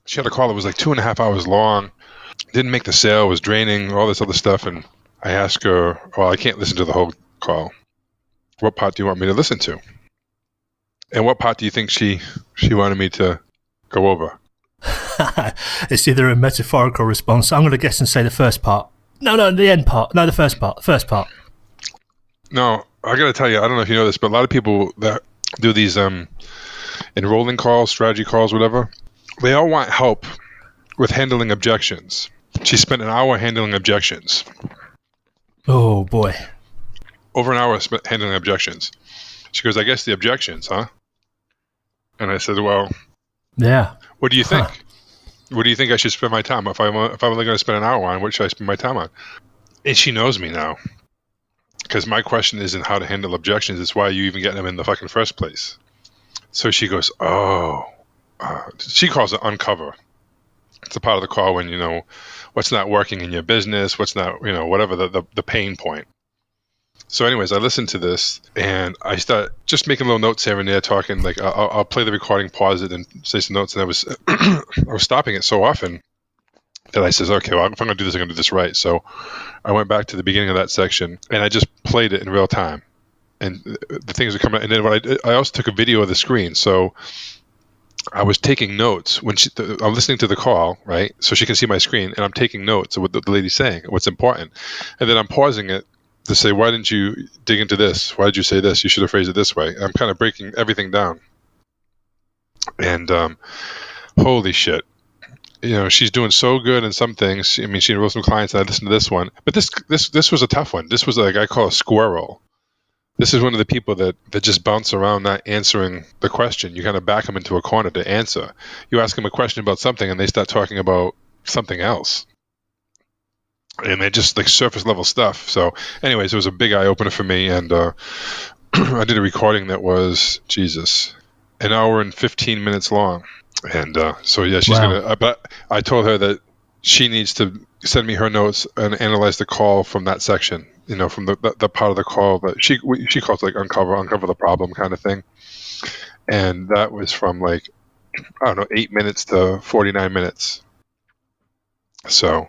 She had a call that was like 2.5 hours long. Didn't make the sale, was draining, all this other stuff. And I asked her, well, I can't listen to the whole call. What part do you want me to listen to? And what part do you think she wanted me to go over? It's either a metaphorical response. I'm going to guess and say the first part. No, the end part. No, the first part. No, I got to tell you, I don't know if you know this, but a lot of people that do these enrolling calls, strategy calls, whatever, they all want help with handling objections. She spent an hour handling objections. Oh, boy. Over an hour spent handling objections. She goes, I guess the objections, huh? And I said, well, yeah. What do you think? What do you think I should spend my time? If I'm only going to spend an hour on, what should I spend my time on? And she knows me now. Because my question isn't how to handle objections. It's why you even get them in the fucking first place. So she goes, she calls it uncover. It's a part of the call when, what's not working in your business, what's not, whatever the pain point. So anyways, I listened to this and I start just making little notes here and there, talking like I'll play the recording, pause it, and say some notes. And I was I was stopping it so often that I says, okay, well, if I'm going to do this, I'm going to do this right. So I went back to the beginning of that section and I just played it in real time. And the things are coming. And then I also took a video of the screen. So I was taking notes when I'm listening to the call, right? So she can see my screen, and I'm taking notes of what the lady's saying, what's important, and then I'm pausing it to say, why didn't you dig into this? Why did you say this? You should have phrased it this way. I'm kind of breaking everything down. And holy shit. She's doing so good in some things. I mean, she enrolled some clients, and I listened to this one. But this was a tough one. This was like I call a squirrel. This is one of the people that just bounce around not answering the question. You kind of back them into a corner to answer. You ask them a question about something, and they start talking about something else. And they just like surface level stuff. So anyways, it was a big eye opener for me. And I did a recording that was, an hour and 15 minutes long. And so, yeah, she's going to, but I told her that she needs to send me her notes and analyze the call from that section, from the part of the call that she calls like uncover the problem kind of thing. And that was from 8 minutes to 49 minutes. So,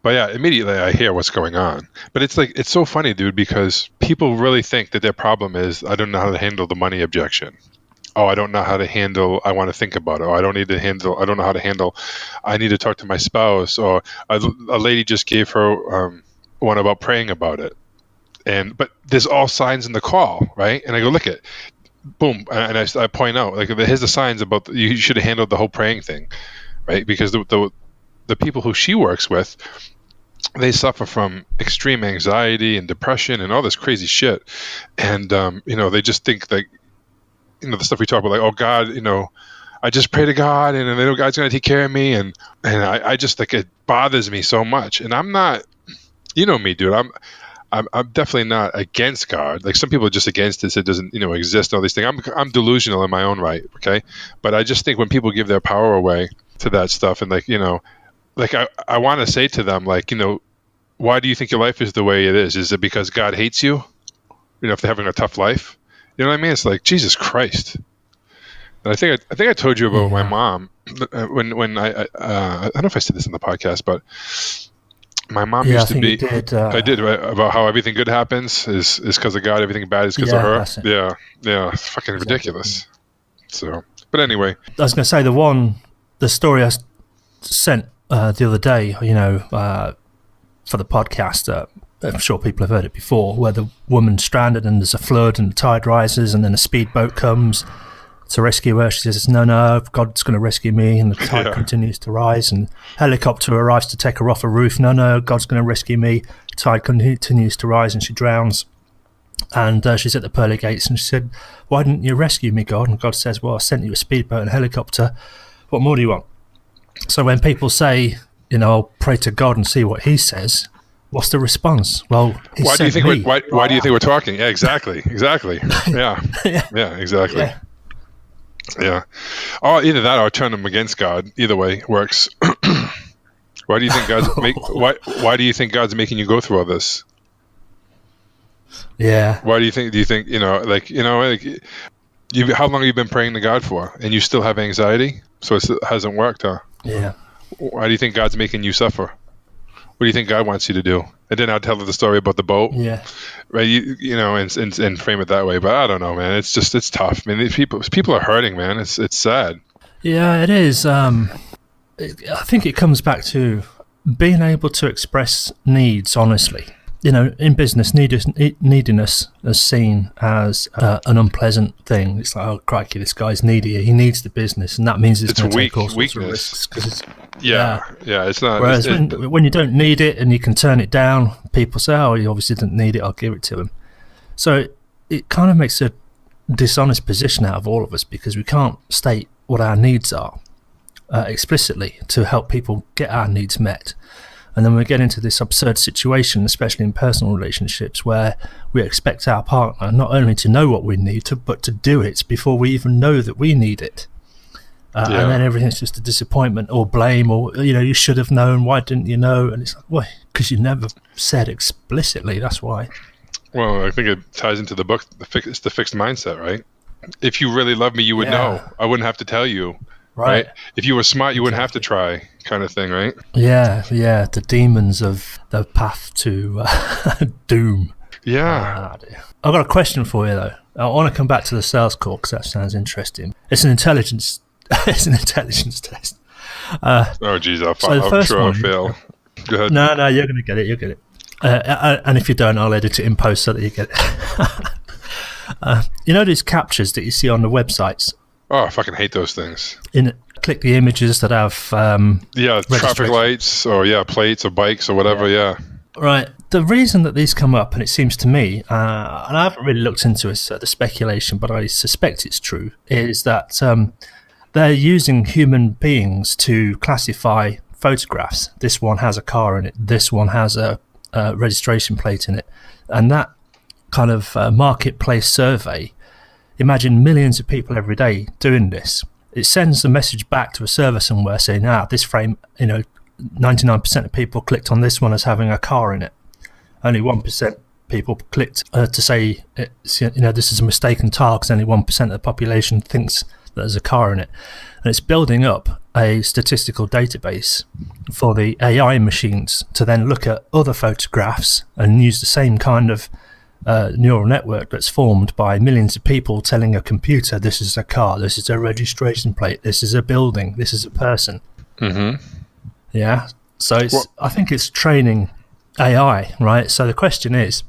but yeah, immediately I hear what's going on. But it's so funny, dude, because people really think that their problem is, I don't know how to handle the money objection. Oh, I don't know how to handle, I want to think about it. Or I don't know how to handle, I need to talk to my spouse. Or a lady just gave her one about praying about it. But there's all signs in the call, right? And I go, look at, boom. And I point out, here's the signs about, you should have handled the whole praying thing, right? Because the people who she works with, they suffer from extreme anxiety and depression and all this crazy shit. And, they just think that, the stuff we talk about, like, oh, God, I just pray to God and I know God's going to take care of me. And I just it bothers me so much. And I'm not, me, dude, I'm definitely not against God. Like some people are just against it. It doesn't, exist. All these things. I'm delusional in my own right. Okay. But I just think when people give their power away to that stuff and I want to say to them, why do you think your life is the way it is? Is it because God hates you? If they're having a tough life, you know what I mean? It's like, Jesus Christ. And I think I told you about my mom when I don't know if I said this in the podcast, but my mom used to be. I did, right, about how everything good happens is because of God, everything bad is because of her. Yeah, it's fucking ridiculous. So, but anyway, I was going to say the story I sent the other day, for the podcast. I'm sure people have heard it before, where the woman's stranded and there's a flood and the tide rises and then a speedboat comes to rescue her. She says, no, God's going to rescue me, and the tide continues to rise, and helicopter arrives to take her off a roof. No, God's going to rescue me. Tide continues to rise and she drowns. And she's at the pearly gates and she said, why didn't you rescue me, God? And God says, well, I sent you a speedboat and a helicopter. What more do you want? So when people say, I'll pray to God and see what he says, what's the response? Well, why do you think we're talking? Yeah, exactly. Yeah, exactly. Yeah. Oh, either that or turn them against God. Either way works. Why do you think Why do you think God's making you go through all this? Yeah. Why do you think? Do you think how long have you been praying to God for, and you still have anxiety? So it hasn't worked, huh? Yeah. Why do you think God's making you suffer? What do you think God wants you to do? And then I'll tell her the story about the boat, Yeah. right? You know, and frame it that way. But I don't know, man. It's tough. I mean, these people are hurting, man. It's sad. Yeah, it is. I think it comes back to being able to express needs honestly. You know, in business, neediness is seen as an unpleasant thing. It's like, oh, crikey, this guy's needy. He needs the business, and that means he's going to take all sorts of risks. Yeah, it's not. Whereas when you don't need it and you can turn it down, people say, oh, he obviously didn't need it, I'll give it to him. So it kind of makes a dishonest position out of all of us because we can't state what our needs are explicitly to help people get our needs met. And then we get into this absurd situation, especially in personal relationships, where we expect our partner not only to know what we need, but to do it before we even know that we need it. And then everything's just a disappointment or blame or, you know, you should have known. Why didn't you know? And it's like, well, because you never said explicitly. That's why. Well, I think it ties into the book. It's the fixed mindset, right? If you really love me, you would know. I wouldn't have to tell you. Right. If you were smart, you wouldn't have to try, kind of thing, right? Yeah. The demons of the path to doom. Yeah. I've got a question for you, though. I want to come back to the sales call because that sounds interesting. It's an intelligence test. Oh, geez, I'm sure I'll fail. Go ahead. No, you're going to get it. You'll get it. And if you don't, I'll edit it in post so that you get it. You know these captures that you see on the websites? Oh, I fucking hate those things. Click the images that have traffic lights or plates or bikes or whatever. Yeah. Right. The reason that these come up, and it seems to me, and I haven't really looked into it, the speculation, but I suspect it's true, is that they're using human beings to classify photographs. This one has a car in it. This one has a registration plate in it, and that kind of marketplace survey. Imagine millions of people every day doing this. It sends a message back to a server somewhere saying, this frame, 99% of people clicked on this one as having a car in it. Only 1% people clicked to say, this is a mistaken tile because only 1% of the population thinks that there's a car in it. And it's building up a statistical database for the AI machines to then look at other photographs and use the same kind of neural network that's formed by millions of people telling a computer, this is a car, this is a registration plate, this is a building, this is a person. Mm-hmm. Yeah. So I think it's training AI, right? So the question is,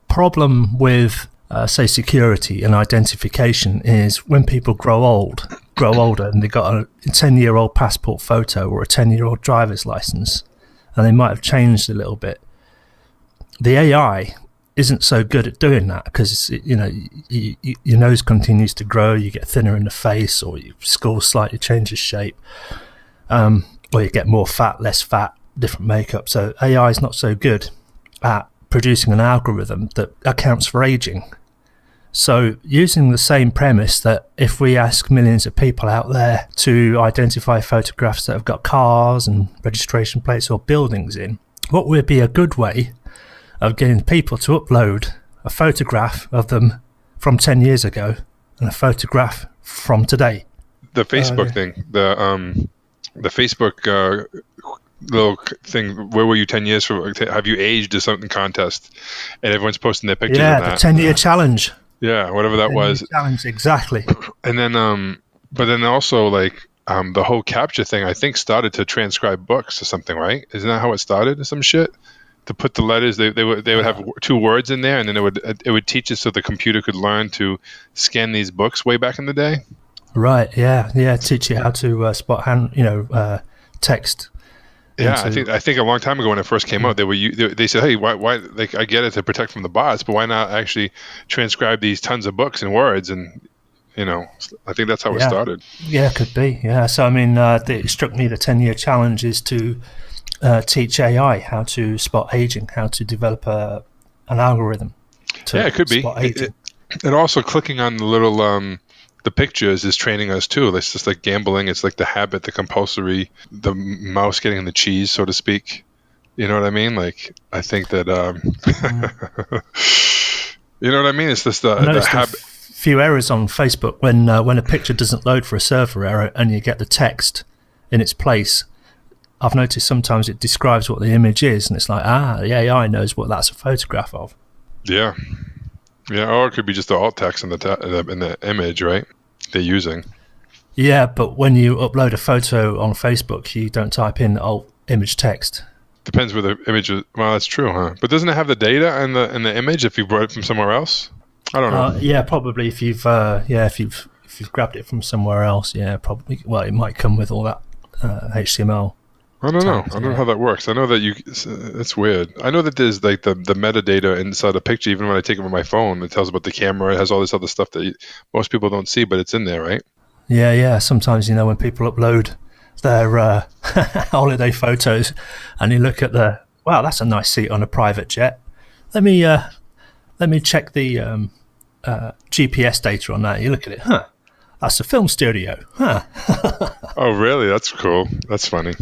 problem with, say, security and identification is when people grow older and they've got a 10-year-old passport photo or a 10-year-old driver's license, and they might have changed a little bit. The AI isn't so good at doing that because your nose continues to grow, you get thinner in the face, or your skull slightly changes shape, or you get more fat, less fat, different makeup. So AI is not so good at producing an algorithm that accounts for aging. So using the same premise that if we ask millions of people out there to identify photographs that have got cars and registration plates or buildings in, what would be a good way of getting people to upload a photograph of them from 10 years ago and a photograph from today? The Facebook thing, the Facebook little thing, where were you 10 years from? Have you aged or something contest? And everyone's posting their pictures of that. The 10-year challenge. Yeah, whatever that was. Challenge, exactly. And then, but then also the whole capture thing, I think started to transcribe books or something, right? Isn't that how it started or some shit? To put the letters, they would have two words in there, and then it would teach it so the computer could learn to scan these books way back in the day. Right. Yeah. Teach you how to spot text. Yeah, I think a long time ago when it first came out, they said, hey, why? Like, I get it to protect from the bots, but why not actually transcribe these tons of books and words? And I think that's how it started. Yeah, could be. Yeah. So I mean, it struck me the 10-year challenge is to teach AI how to spot aging, how to develop an algorithm. It could be. And also clicking on the little the pictures is training us too. It's just like gambling. It's like the habit, the compulsory, the mouse getting the cheese, so to speak. You know what I mean? Like, I think that you know what I mean? It's just the habit. Few errors on Facebook when a picture doesn't load for a server error and you get the text in its place. I've noticed sometimes it describes what the image is, and it's like, the AI knows what that's a photograph of. Yeah. Yeah, or it could be just the alt text in the image, right? They're using. Yeah, but when you upload a photo on Facebook, you don't type in alt image text. Depends where the image is. Well, that's true, huh? But doesn't it have the data in the image if you brought it from somewhere else? I don't know. Yeah, probably if you've grabbed it from somewhere else, yeah, probably. Well, it might come with all that HTML. I don't know. I don't know how that works. I know that it's weird. I know that there's like the metadata inside a picture. Even when I take it with my phone, it tells about the camera. It has all this other stuff that most people don't see, but it's in there, right? Yeah. Sometimes, when people upload their holiday photos, and you look at wow, that's a nice seat on a private jet. Let me check the GPS data on that. You look at it, that's a film studio, Oh, really? That's cool. That's funny.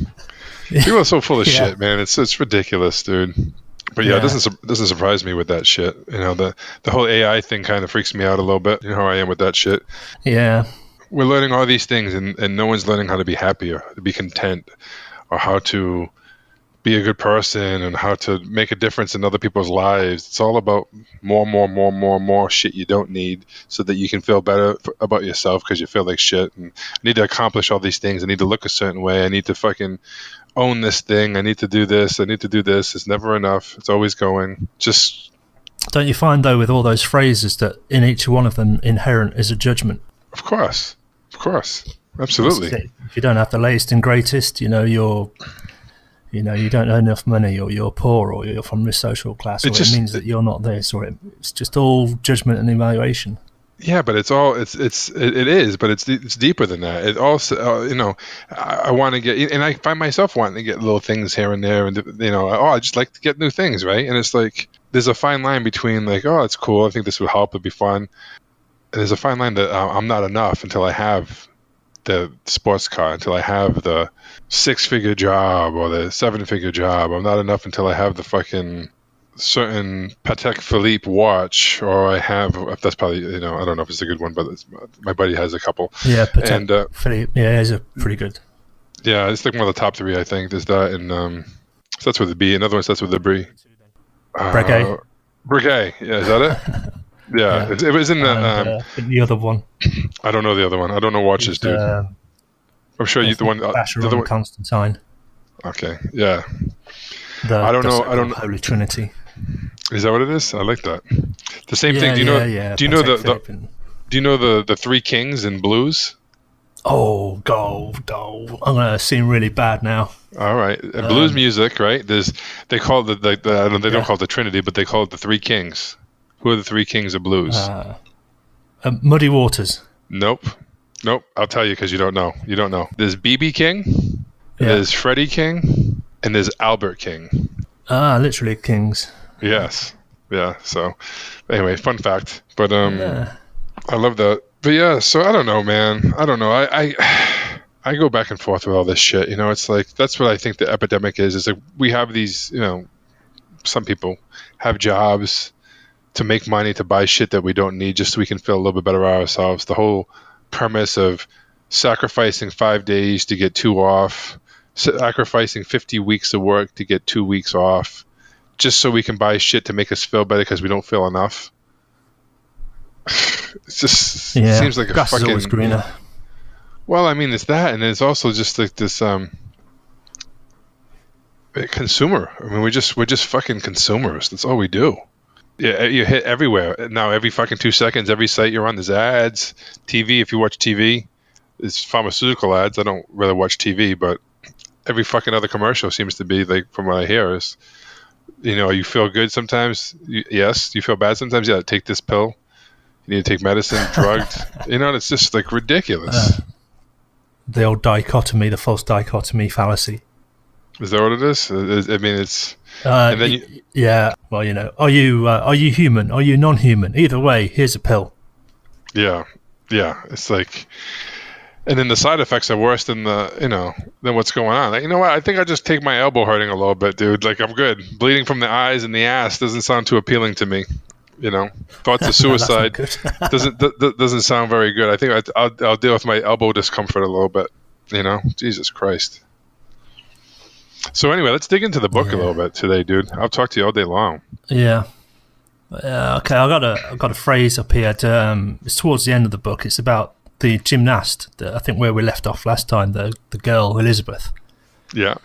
People are so full of shit, man. It's ridiculous, dude. But yeah, it doesn't surprise me with that shit. The whole AI thing kind of freaks me out a little bit. You know how I am with that shit. Yeah. We're learning all these things, and no one's learning how to be happier, to be content, or how to be a good person, and how to make a difference in other people's lives. It's all about more shit you don't need, so that you can feel better about yourself because you feel like shit. And I need to accomplish all these things. I need to look a certain way. I need to fucking own this thing. I need to do this. I need to do this. It's never enough. It's always going. Just don't you find though with all those phrases that in each one of them inherent is a judgment? Of course, absolutely. If you don't have the latest and greatest, you don't earn enough money, or you're poor, or you're from this social class, or it means that you're not this, or it's just all judgment and evaluation. Yeah, but it is, but it's deeper than that. It also, I want to get, and I find myself wanting to get little things here and there, and I just like to get new things, right? And it's like there's a fine line between like, oh, it's cool, I think this would help, it'd be fun, and there's a fine line that I'm not enough until I have the sports car, until I have the 6-figure job or the 7-figure job. I'm not enough until I have the fucking certain Patek Philippe watch, or I have, that's probably, I don't know if it's a good one, but my buddy has a couple. Yeah, Patek Philippe, it's a pretty good. Yeah, it's like one of the top 3, I think. There's that, and starts with a B. Another one starts with a Brie. Breguet. Breguet, yeah, is that it? Yeah. It was in the other one. I don't know the other one. I don't know watches, dude. I'm sure you the one. Vacheron Constantine. Okay, yeah. I don't know. Holy Trinity. Is that what it is? I like that. The same thing. Do you know? Do you know the 3 kings in blues? Oh, gold. I'm gonna seem really bad now. All right, and blues music, right? They call it they don't call it the Trinity, but they call it the 3 kings. Who are the 3 kings of blues? Muddy Waters. Nope. I'll tell you because you don't know. You don't know. There's BB King, there's Freddie King, and there's Albert King. Literally kings. Yes. Yeah. So, anyway, fun fact. But I love that. But yeah. So I don't know, man. I don't know. I go back and forth with all this shit. It's like that's what I think the epidemic is. Is like we have these. Some people have jobs to make money to buy shit that we don't need just so we can feel a little bit better about ourselves. The whole premise of sacrificing 5 days to get 2 off, sacrificing 50 weeks of work to get 2 weeks off, just so we can buy shit to make us feel better because we don't feel enough. It just seems like grass fucking... is always greener. Well, I mean, it's that, and it's also just like this consumer. I mean, we're just fucking consumers. That's all we do. Yeah, you hit everywhere now. Every fucking 2 seconds, every site you're on, there's ads. TV, if you watch TV, it's pharmaceutical ads. I don't really watch TV, but every fucking other commercial seems to be like, from what I hear, is you feel good sometimes. Yes, you feel bad sometimes. Yeah, take this pill. You need to take medicine, drugged. It's just like ridiculous. The old dichotomy, the false dichotomy fallacy. Is that what it is? I mean, it's. And then well, are you human? Are you non-human? Either way, here's a pill. Yeah. It's like, and then the side effects are worse than than what's going on. Like, you know what? I think I just take my elbow hurting a little bit, dude. Like, I'm good. Bleeding from the eyes and the ass doesn't sound too appealing to me. Thoughts of suicide doesn't sound very good. I think I'll deal with my elbow discomfort a little bit. You know, Jesus Christ. So anyway, let's dig into the book a little bit today, dude. I'll talk to you all day long. Yeah. Okay, I got a phrase up here. It's towards the end of the book. It's about the gymnast. I think where we left off last time. The girl Elizabeth. Yeah.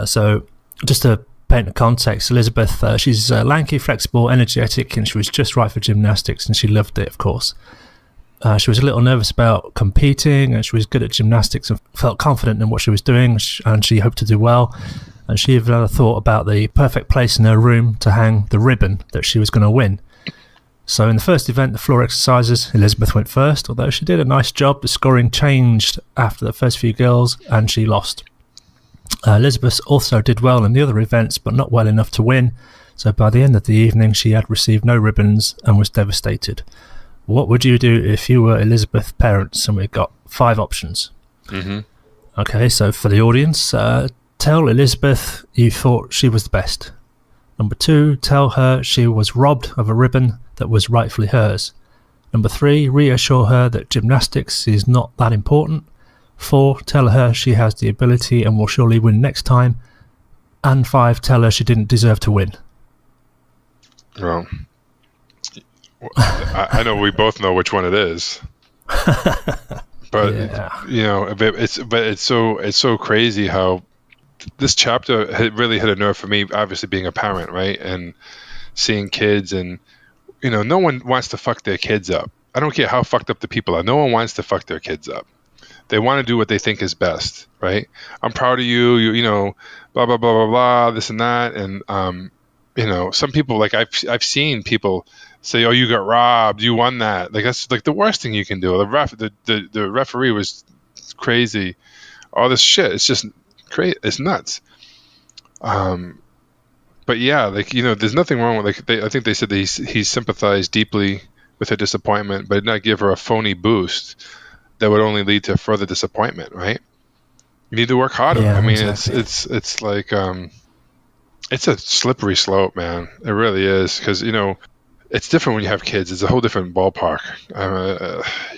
So just to paint the context, Elizabeth, she's lanky, flexible, energetic, and she was just right for gymnastics, and she loved it, of course. She was a little nervous about competing, and she was good at gymnastics and felt confident in what she was doing, and she hoped to do well. And she even had a thought about the perfect place in her room to hang the ribbon that she was going to win. So in the first event, the floor exercises, Elizabeth went first, although she did a nice job. The scoring changed after the first few girls, and she lost. Elizabeth also did well in the other events, but not well enough to win. So by the end of the evening, she had received no ribbons and was devastated. What would you do if you were Elizabeth's parents? And we've got 5 options. Mm-hmm. Okay, so for the audience, tell Elizabeth you thought she was the best. Number 2, tell her she was robbed of a ribbon that was rightfully hers. Number 3, reassure her that gymnastics is not that important. 4, tell her she has the ability and will surely win next time. And 5, tell her she didn't deserve to win. Well, I know we both know which one it is. But you know, it's so crazy how this chapter really hit a nerve for me. Obviously, being a parent, right, and seeing kids, and you know, no one wants to fuck their kids up. I don't care how fucked up the people are. No one wants to fuck their kids up. They want to do what they think is best, right? I'm proud of you. You know, blah blah blah blah blah. This and that, and you know, some people, like I've seen people say, "Oh, you got robbed. You won that." Like that's like the worst thing you can do. The referee was crazy. All this shit. It's just crazy. It's nuts. But yeah, like, you know, there's nothing wrong with, like, I think they said that he sympathized deeply with her disappointment, but did not give her a phony boost that would only lead to further disappointment. Right? You need to work harder. Yeah, I mean, exactly. it's like it's a slippery slope, man. It really is, because you know, it's different when you have kids. It's a whole different ballpark.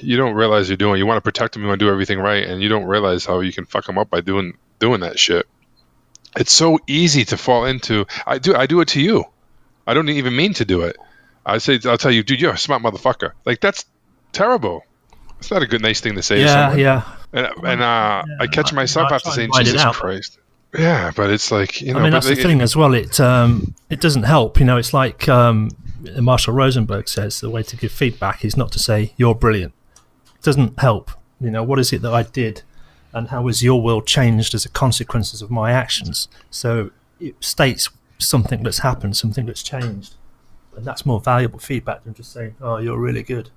You don't realize you want to protect them. You want to do everything right, and you don't realize how you can fuck them up by doing that shit. It's so easy to fall into. I do it to you. I don't even mean to do it. I'll tell you, dude, you're a smart motherfucker. Like, that's terrible. It's not a good, nice thing to say to someone. Yeah. And I catch myself after saying, Jesus Christ. Yeah, but it's like, you know. I mean, that's the thing as well. It doesn't help. You know, it's like Marshall Rosenberg says, the way to give feedback is not to say, you're brilliant. It doesn't help. You know, what is it that I did? And how has your world changed as a consequences of my actions? So it states something that's happened, something that's changed. And that's more valuable feedback than just saying, oh, you're really good.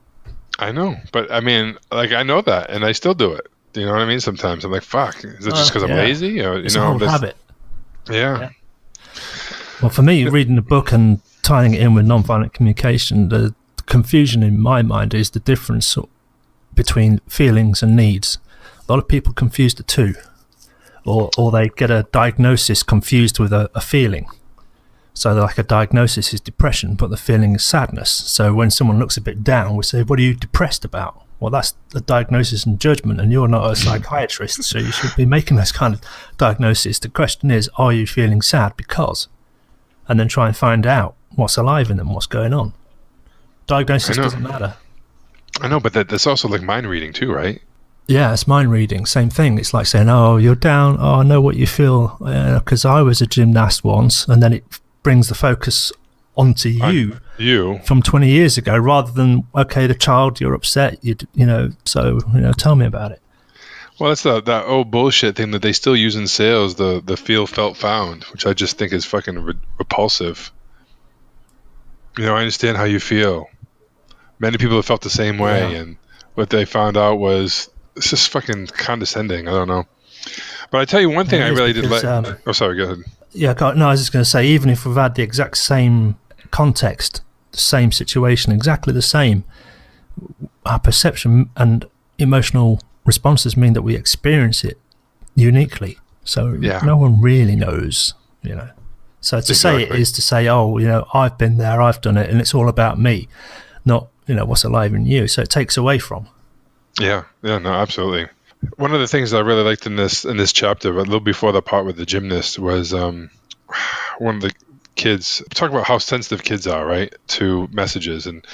I know. But, I mean, like, I know that, and I still do it. Do you know what I mean? Sometimes I'm like, fuck, is it just because I'm lazy? Or, it's a whole habit. Yeah. Well, for me, reading the book and tying it in with nonviolent communication, the confusion in my mind is the difference between feelings and needs. A lot of people confuse the two, or they get a diagnosis confused with a feeling. So like a diagnosis is depression, but the feeling is sadness. So when someone looks a bit down, we say, what are you depressed about? Well, that's the diagnosis and judgment, and you're not a psychiatrist, so you should be making those kind of diagnoses. The question is, are you feeling sad because? And then try and find out what's alive in them, what's going on. Diagnosis doesn't matter. I know, but that's also like mind reading too, right? Yeah, it's mind reading. Same thing. It's like saying, oh, you're down. Oh, I know what you feel. Because I was a gymnast once. And then it brings the focus onto you from 20 years ago, rather than, okay, the child, you're upset. You know, so, you know, tell me about it. Well, that's that old bullshit thing that they still use in sales, the feel, felt, found, which I just think is fucking repulsive. You know, I understand how you feel. Many people have felt the same way, and what they found out was, it's just fucking condescending. I don't know. But I tell you one thing I really did like. Sorry, go ahead. Yeah, no, I was just going to say, even if we've had the exact same context, the same situation, exactly the same, our perception and emotional responses mean that we experience it uniquely. So no one really knows, you know. So to say it is to say, oh, you know, I've been there, I've done it, and it's all about me, not, you know, what's alive in you. So it takes away from. Yeah, no, absolutely. One of the things that I really liked in this chapter, but a little before the part with the gymnast, was one of the kids talk about how sensitive kids are, right, to messages, and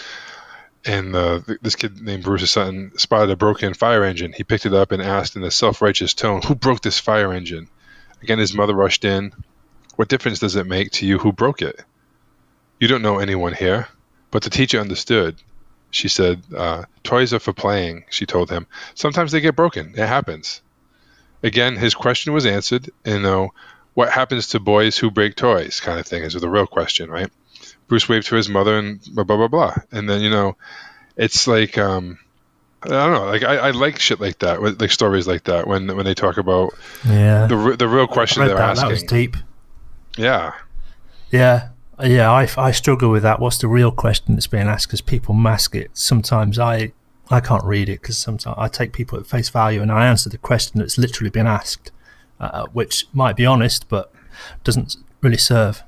this kid named Bruce Sutton spotted a broken fire engine. He picked it up and asked in a self-righteous tone, "Who broke this fire engine?" Again, his mother rushed in. "What difference does it make to you who broke it? You don't know anyone here." But the teacher understood. She said, "Toys are for playing," she told him. "Sometimes they get broken. It happens." Again, his question was answered. What happens to boys who break toys kind of thing is the real question, right? Bruce waved to his mother and blah, blah, blah, blah. And then, it's like, I don't know, like I like shit like that, like stories like that when they talk about the real question they're asking. That was deep. Yeah. Yeah. Yeah, I struggle with that. What's the real question that's being asked? Because people mask it. Sometimes I can't read it because sometimes I take people at face value and I answer the question that's literally been asked, which might be honest, but doesn't really serve.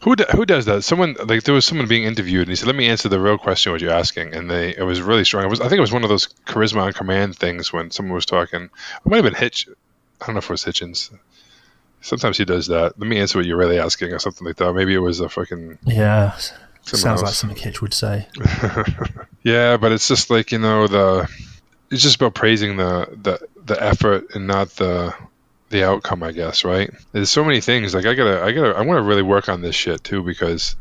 Who does that? Someone, like, there was someone being interviewed and he said, "Let me answer the real question what you're asking," and it was really strong. I think it was one of those charisma on command things when someone was talking. It might have been Hitch. I don't know if it was Hitchens. Sometimes he does that. "Let me answer what you're really asking," or something like that. Maybe it was a fucking... Yeah, sounds like something Hitch would say. Yeah, but it's just like, it's just about praising the effort and not the outcome, I guess, right? There's so many things. Like I want to really work on this shit too, because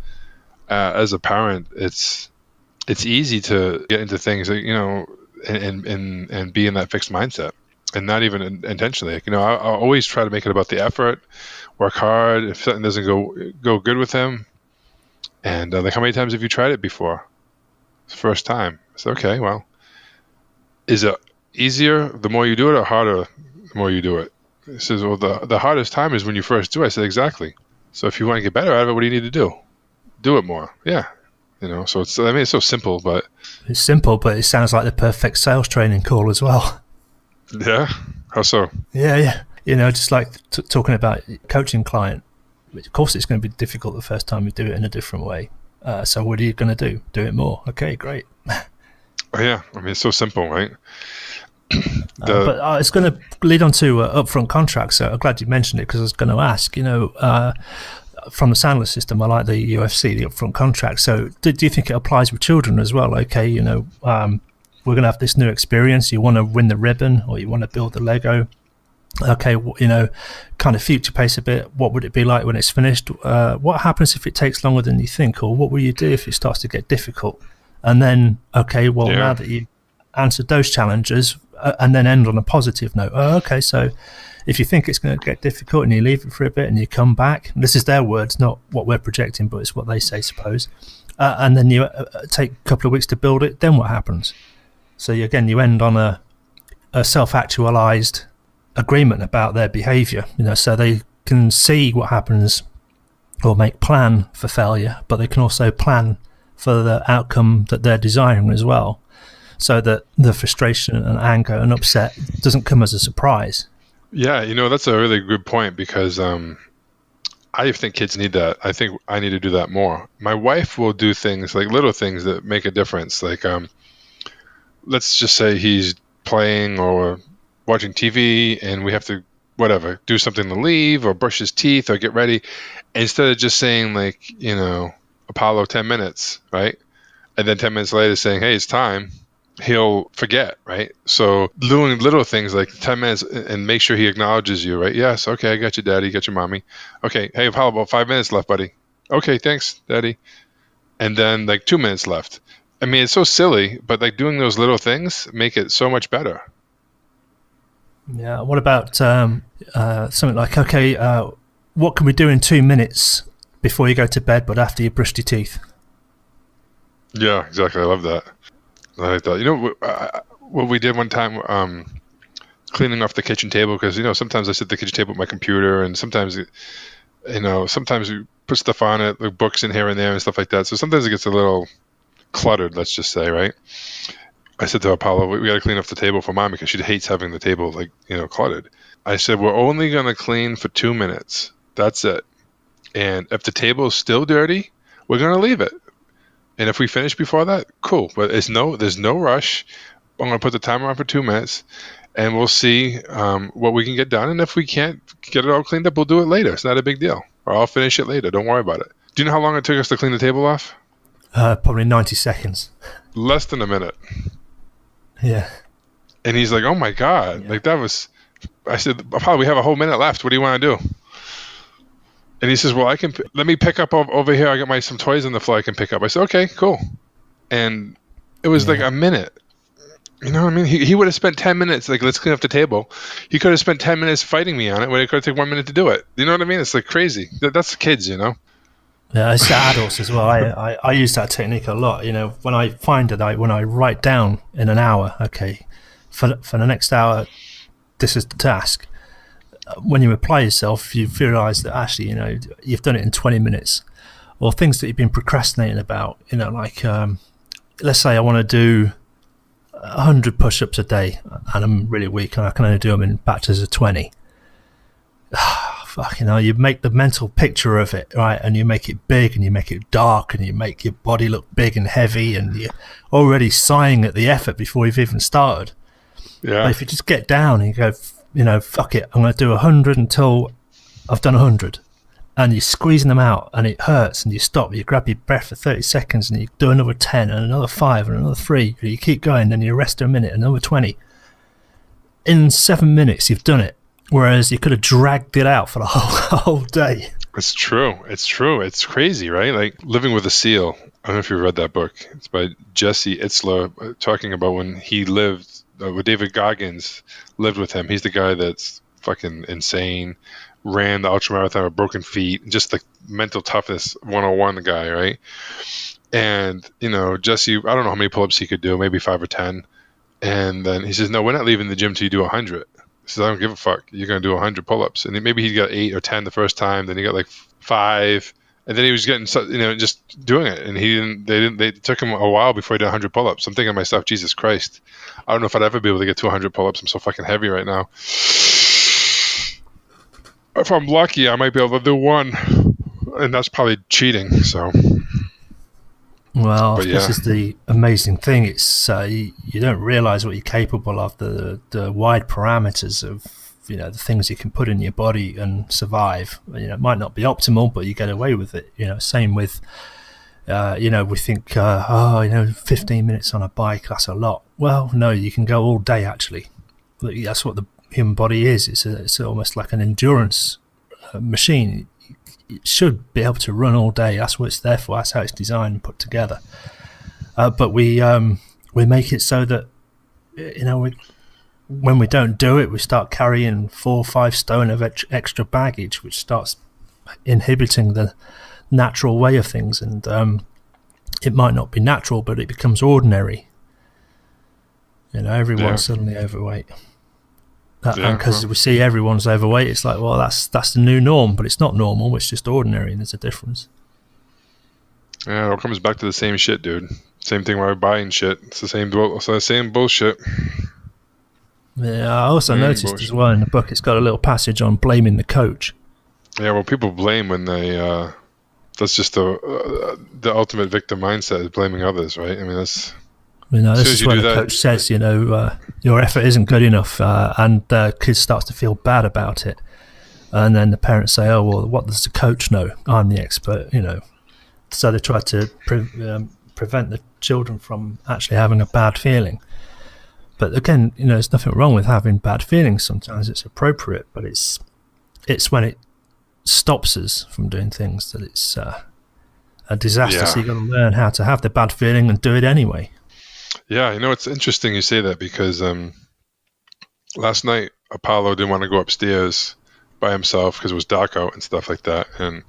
as a parent, it's easy to get into things, like, and be in that fixed mindset. And not even intentionally. Like, I'll always try to make it about the effort, work hard. If something doesn't go good with him, and like, how many times have you tried it before? It's the first time. It's okay. Well, is it easier the more you do it, or harder the more you do it? He says, "Well, the hardest time is when you first do it." I said, "Exactly. So if you want to get better at it, what do you need to do? Do it more." Yeah. So it's so simple, but it's simple, but it sounds like the perfect sales training call as well. Yeah. How so? Yeah. Just like talking about coaching client. Of course, it's going to be difficult the first time you do it in a different way. So what are you going to do? Do it more. Okay, great. Oh, yeah. I mean, it's so simple, right? But it's going to lead on to upfront contracts. So I'm glad you mentioned it, because I was going to ask, from the Sandler system, I like the UFC, the upfront contract. So do you think it applies with children as well? Okay, we're going to have this new experience. You want to win the ribbon, or you want to build the Lego. Okay, kind of future pace a bit. What would it be like when it's finished? What happens if it takes longer than you think? Or what will you do if it starts to get difficult? And then, now that you answered those challenges, and then end on a positive note. Okay, so if you think it's going to get difficult and you leave it for a bit and you come back, this is their words, not what we're projecting, but it's what they say, suppose. And then you take a couple of weeks to build it, then what happens? So you end on a self-actualized agreement about their behavior, so they can see what happens or make plan for failure, but they can also plan for the outcome that they're desiring as well, so that the frustration and anger and upset doesn't come as a surprise. Yeah, that's a really good point, because I think kids need that. I think I need to do that more. My wife will do things, like little things that make a difference, like let's just say he's playing or watching TV and we have to, do something to leave or brush his teeth or get ready. Instead of just saying, like, Apollo 10 minutes, right? And then 10 minutes later saying, "Hey, it's time," he'll forget, right? So doing little things like 10 minutes and make sure he acknowledges you, right? "Yes, okay, I got you, Daddy, got your Mommy. Okay, hey, Apollo, about 5 minutes left, buddy." "Okay, thanks, Daddy." And then, like, 2 minutes left. I mean, it's so silly, but like doing those little things make it so much better. Yeah. What about something like, what can we do in 2 minutes before you go to bed, but after you brushed your teeth? Yeah, exactly. I love that. I like that. What we did one time, cleaning off the kitchen table, because sometimes I sit at the kitchen table with my computer, and sometimes we put stuff on it, like books in here and there and stuff like that. So sometimes it gets a little cluttered, let's just say, right? I said to Apollo, "We got to clean off the table for Mom, because she hates having the table, like, cluttered." I said, "We're only going to clean for 2 minutes. That's it. And if the table is still dirty, we're going to leave it. And if we finish before that, cool. But there's no rush. I'm going to put the timer on for 2 minutes. and we'll see what we can get done. And if we can't get it all cleaned up, we'll do it later. It's not a big deal. Or I'll finish it later. Don't worry about it. Do you know how long it took us to clean the table off? Probably 90 seconds. Less than a minute. Yeah. And he's like, oh my God. Like that was, I said, Apollo, we have a whole minute left. What do you want to do? And he says, well, let me pick up over here. I got some toys on the floor I can pick up. I said, okay, cool. And it was like a minute. You know what I mean? He would have spent 10 minutes, like, let's clean up the table. He could have spent 10 minutes fighting me on it when it could have taken 1 minute to do it. You know what I mean? It's like crazy. That's kids, you know? Yeah, it's adults as well. I use that technique a lot. You know, when I find that when I write down in an hour, okay, for the next hour, this is the task. When you apply yourself, you realise that actually, you know, you've done it in 20 minutes. Or things that you've been procrastinating about, you know, like, let's say I want to do 100 push-ups a day and I'm really weak and I can only do them in batches of 20. Fuck, you know, you make the mental picture of it, right? And you make it big and you make it dark and you make your body look big and heavy and you're already sighing at the effort before you've even started. Yeah. But if you just get down and you go, you know, fuck it, I'm going to do 100 until I've done 100. And you're squeezing them out and it hurts and you stop, you grab your breath for 30 seconds and you do another 10 and another 5 and another 3 and you keep going, then you rest a minute, another 20. In 7 minutes you've done it, whereas you could have dragged it out for the whole day. It's true. It's crazy, right? Like Living with a Seal. I don't know if you've read that book. It's by Jesse Itzler, talking about when he lived with David Goggins, lived with him. He's the guy that's fucking insane, ran the ultramarathon with broken feet, just the mental toughness 101 guy, right? And, you know, Jesse, I don't know how many pull-ups he could do, maybe 5 or 10. And then he says, no, we're not leaving the gym till you do 100. He says, I don't give a fuck. You're going to do 100 pull-ups. And then maybe he got 8 or 10 the first time. Then he got like 5. And then he was getting, you know, just doing it. And they took him a while before he did 100 pull-ups. I'm thinking to myself, Jesus Christ. I don't know if I'd ever be able to get to 100 pull-ups. I'm so fucking heavy right now. If I'm lucky, I might be able to do 1. And that's probably cheating, so. Well, this is the amazing thing. It's you don't realize what you're capable of, the wide parameters of, you know, the things you can put in your body and survive. You know, it might not be optimal, but you get away with it. You know, same with, you know, we think, 15 minutes on a bike, that's a lot. Well, no, you can go all day, actually. That's what the human body is. It's almost like an endurance machine. It should be able to run all day. That's what it's there for. That's how it's designed and put together. But we make it so that, you know, when we don't do it, we start carrying 4 or 5 stone of extra baggage, which starts inhibiting the natural way of things. And it might not be natural, but it becomes ordinary. You know, everyone's suddenly overweight. And because we see everyone's overweight, it's like, well, that's the new norm, but it's not normal. It's just ordinary, and there's a difference. Yeah, it all comes back to the same shit, dude. Same thing while we're buying shit. It's the same bullshit. Yeah, I also noticed as well in the book, it's got a little passage on blaming the coach. Yeah, well, people blame when they. That's just the ultimate victim mindset, is blaming others, right? I mean, that's. You know, this is where the coach says, you know, your effort isn't good enough, and the kid starts to feel bad about it. And then the parents say, oh, well, what does the coach know? I'm the expert, you know. So they try to prevent the children from actually having a bad feeling. But again, you know, there's nothing wrong with having bad feelings. Sometimes it's appropriate, but it's when it stops us from doing things that it's a disaster. Yeah. So you've got to learn how to have the bad feeling and do it anyway. Yeah, you know, it's interesting you say that, because last night Apollo didn't want to go upstairs by himself because it was dark out and stuff like that. And,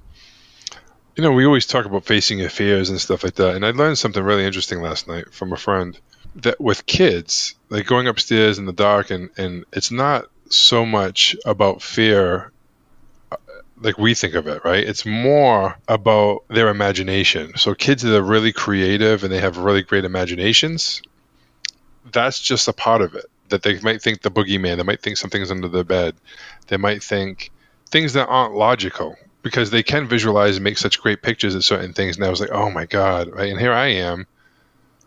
you know, we always talk about facing your fears and stuff like that. And I learned something really interesting last night from a friend, that with kids, like going upstairs in the dark, and it's not so much about fear like we think of it, right? It's more about their imagination. So kids that are really creative and they have really great imaginations, that's just a part of it. That they might think the boogeyman, they might think something's under their bed, they might think things that aren't logical, because they can visualize and make such great pictures of certain things. And I was like, oh my God, right? And here I am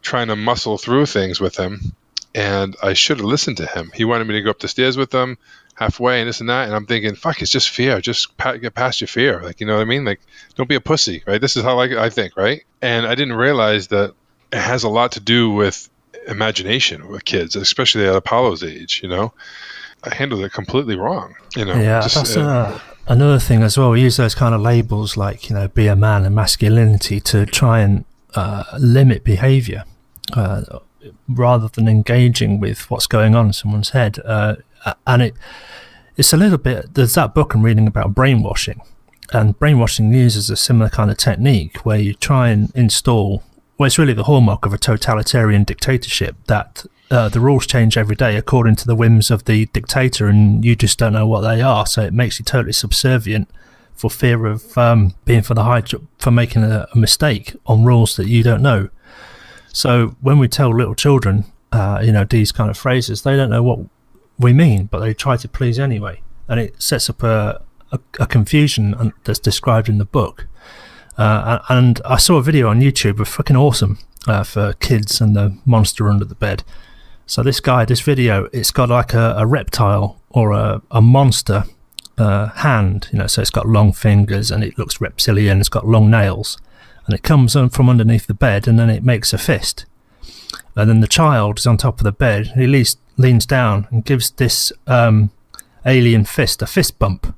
trying to muscle through things with him, and I should have listened to him. He wanted me to go up the stairs with him halfway and this and that, and I'm thinking, fuck, it's just fear. Just get past your fear. Like, you know what I mean? Like, don't be a pussy, right? This is how I think, right? And I didn't realize that it has a lot to do with imagination with kids, especially at Apollo's age, you know? I handled it completely wrong, you know? Yeah, that's another thing as well. We use those kind of labels like, you know, be a man and masculinity to try and limit behaviour rather than engaging with what's going on in someone's head. And it's a little bit, there's that book I'm reading about brainwashing, and brainwashing uses a similar kind of technique where you try and install, well, it's really the hallmark of a totalitarian dictatorship, that the rules change every day according to the whims of the dictator, and you just don't know what they are, so it makes you totally subservient for fear of being for making a mistake on rules that you don't know. So when we tell little children, you know, these kind of phrases, they don't know what we mean, but they try to please anyway, and it sets up a confusion that's described in the book. And I saw a video on YouTube, fucking awesome, for kids and the monster under the bed. So this video, it's got like a reptile or a monster hand, you know, so it's got long fingers and it looks reptilian, it's got long nails, and it comes from underneath the bed and then it makes a fist. And then the child is on top of the bed, he leans down and gives this alien fist a fist bump.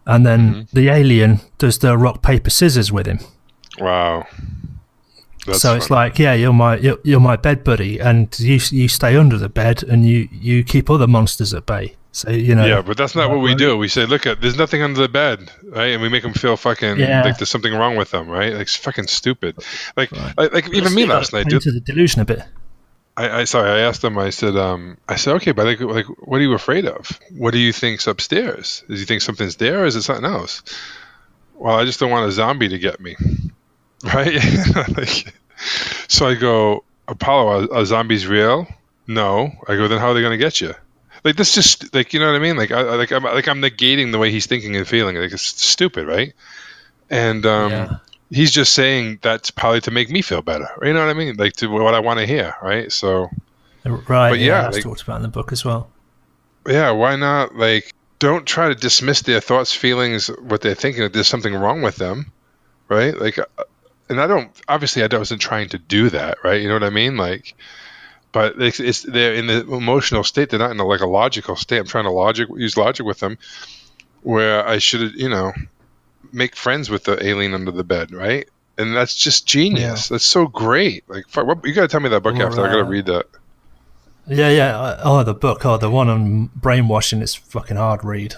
And then the alien does the rock, paper, scissors with him. Wow. That's so funny. It's like, yeah, you're my bed buddy, and you stay under the bed, and you keep other monsters at bay. So, you know. Yeah, but that's not what we do. We say, look, there's nothing under the bed, right? And we make them feel fucking like there's something wrong with them, right? Like, it's fucking stupid. Like, right. like even me last night, dude. Into the delusion a bit. I asked him. I said, okay, but like, what are you afraid of? What do you think's upstairs? Do you think something's there, or is it something else? Well, I just don't want a zombie to get me, right? Like, so I go, Apollo, are zombies real? No. I go, then how are they going to get you? Like, this just, like, you know what I mean? Like, I'm negating the way he's thinking and feeling. Like, it's stupid, right? And he's just saying that's probably to make me feel better. You know what I mean? Like, to what I want to hear, right? So, right. But that's like, talked about in the book as well. Yeah, why not? Like, don't try to dismiss their thoughts, feelings, what they're thinking. That there's something wrong with them, right? Like, and I wasn't trying to do that, right? You know what I mean? Like, but they're in the emotional state. They're not in a logical state. I'm trying to use logic with them, where I should, you know, make friends with the alien under the bed, right? And that's just genius. Yeah. That's so great. Like, you got to tell me that book after. I got to read that. Yeah. The book. The one on brainwashing is fucking hard read.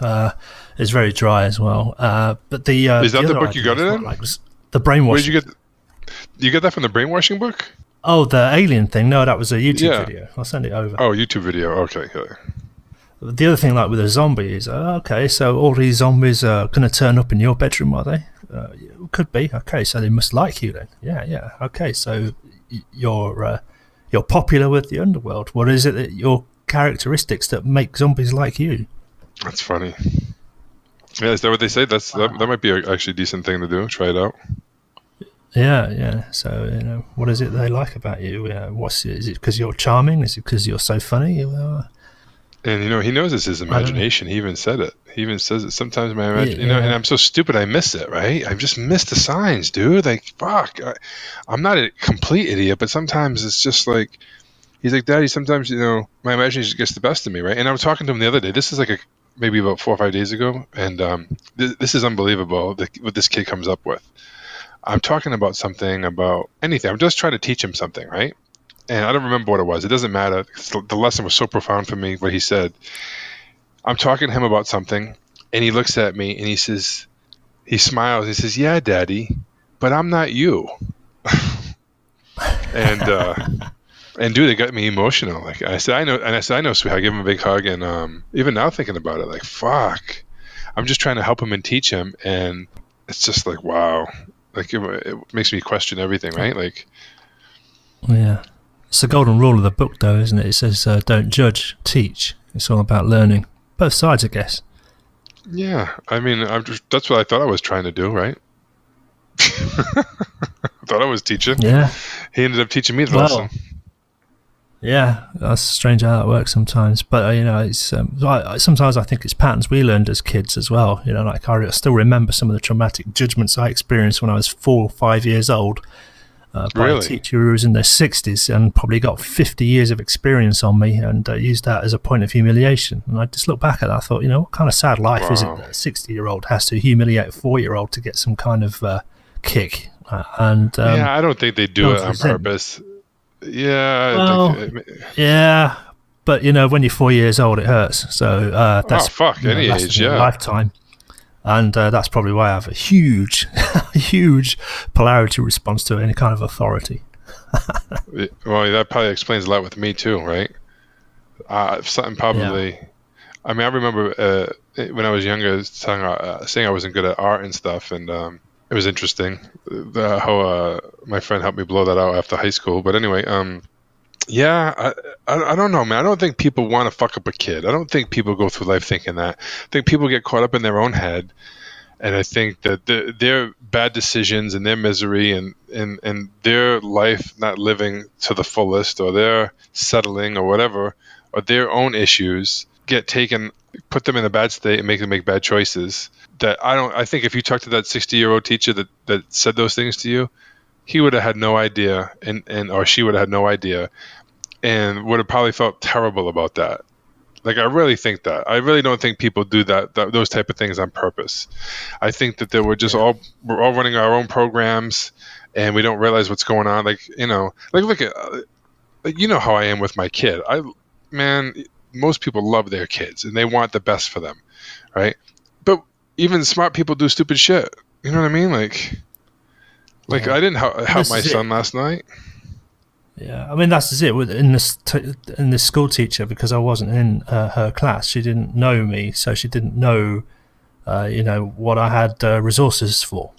It's very dry as well. But the is that the book you got it in? The brainwashing. Where did you get? You get that from the brainwashing book? Oh, the alien thing. No, that was a YouTube video. I'll send it over. Oh, YouTube video. Okay. The other thing, like with a zombie, is okay. So all these zombies are going to turn up in your bedroom, are they? Could be. Okay, so they must like you then. Yeah. Okay, so you're popular with the underworld. What is it that your characteristics that make zombies like you? That's funny. Yeah, is that what they say? That might be actually a decent thing to do. Try it out. Yeah. So, you know, what is it they like about you? Is it because you're charming? Is it because you're so funny? And, you know, he knows it's his imagination. He even said it. He even says it. Sometimes my imagination, you know, and I'm so stupid I miss it, right? I just miss the signs, dude. Like, fuck. I'm not a complete idiot, but sometimes it's just like, he's like, Daddy, sometimes, you know, my imagination gets the best of me, right? And I was talking to him the other day. This is like maybe about 4 or 5 days ago. And this is unbelievable what this kid comes up with. I'm talking about something, about anything. I'm just trying to teach him something, right? And I don't remember what it was. It doesn't matter. The lesson was so profound for me, what he said. I'm talking to him about something, and he looks at me, and he says, he smiles. He says, yeah, Daddy, but I'm not you. And dude, it got me emotional. Like, I said, I know. And I said, I know, sweetheart. I give him a big hug. And even now thinking about it, like, fuck. I'm just trying to help him and teach him. And it's just like, wow. Like, it makes me question everything, right? Like, yeah. It's the golden rule of the book, though, isn't it? It says, don't judge, teach. It's all about learning. Both sides, I guess. Yeah. I mean, that's what I thought I was trying to do, right? I thought I was teaching. Yeah. He ended up teaching me the lesson. Yeah, that's strange how that works sometimes. But it's sometimes I think it's patterns we learned as kids as well. Like I still remember some of the traumatic judgments I experienced when I was 4 or 5 years old by a Really? teacher who was in their 60s and probably got 50 years of experience on me, and used that as a point of humiliation. And I just look back at that. I thought, what kind of sad life is it Wow. that a 60-year-old has to humiliate a 4-year-old to get some kind of kick? And Yeah, I don't think they do it builds on resentment. purpose. Yeah, I think. Well, yeah, but when you're 4 years old, it hurts. So Oh that's fuck, any lasted age, me a yeah. lifetime, and that's probably why I have a huge, huge polarity response to any kind of authority. Well, that probably explains a lot with me too, right? Something Yeah, probably. I mean, I remember when I was younger, saying I wasn't good at art and stuff, and it was interesting how my friend helped me blow that out after high school. But anyway, yeah, I don't know, man. I don't think people want to fuck up a kid. I don't think people go through life thinking that. I think people get caught up in their own head, and I think that their bad decisions and their misery and their life not living to the fullest, or their settling or whatever, or their own issues get taken, put them in a bad state and make them make bad choices. That I think if you talk to that 60-year-old teacher that said those things to you, he would have had no idea, and or she would have had no idea, and would have probably felt terrible about that. Like, I really think that. I really don't think people do those type of things on purpose. I think that yeah. we're all running our own programs, and we don't realize what's going on. Like, like, look at, like, how I am with my kid. Man, most people love their kids and they want the best for them, right? But even smart people do stupid shit. You know what I mean? Like Yeah. I didn't Well, help this my is it. son last night. Yeah, I mean that's it. In this school teacher, because I wasn't in her class, she didn't know me, so she didn't know, what I had resources for,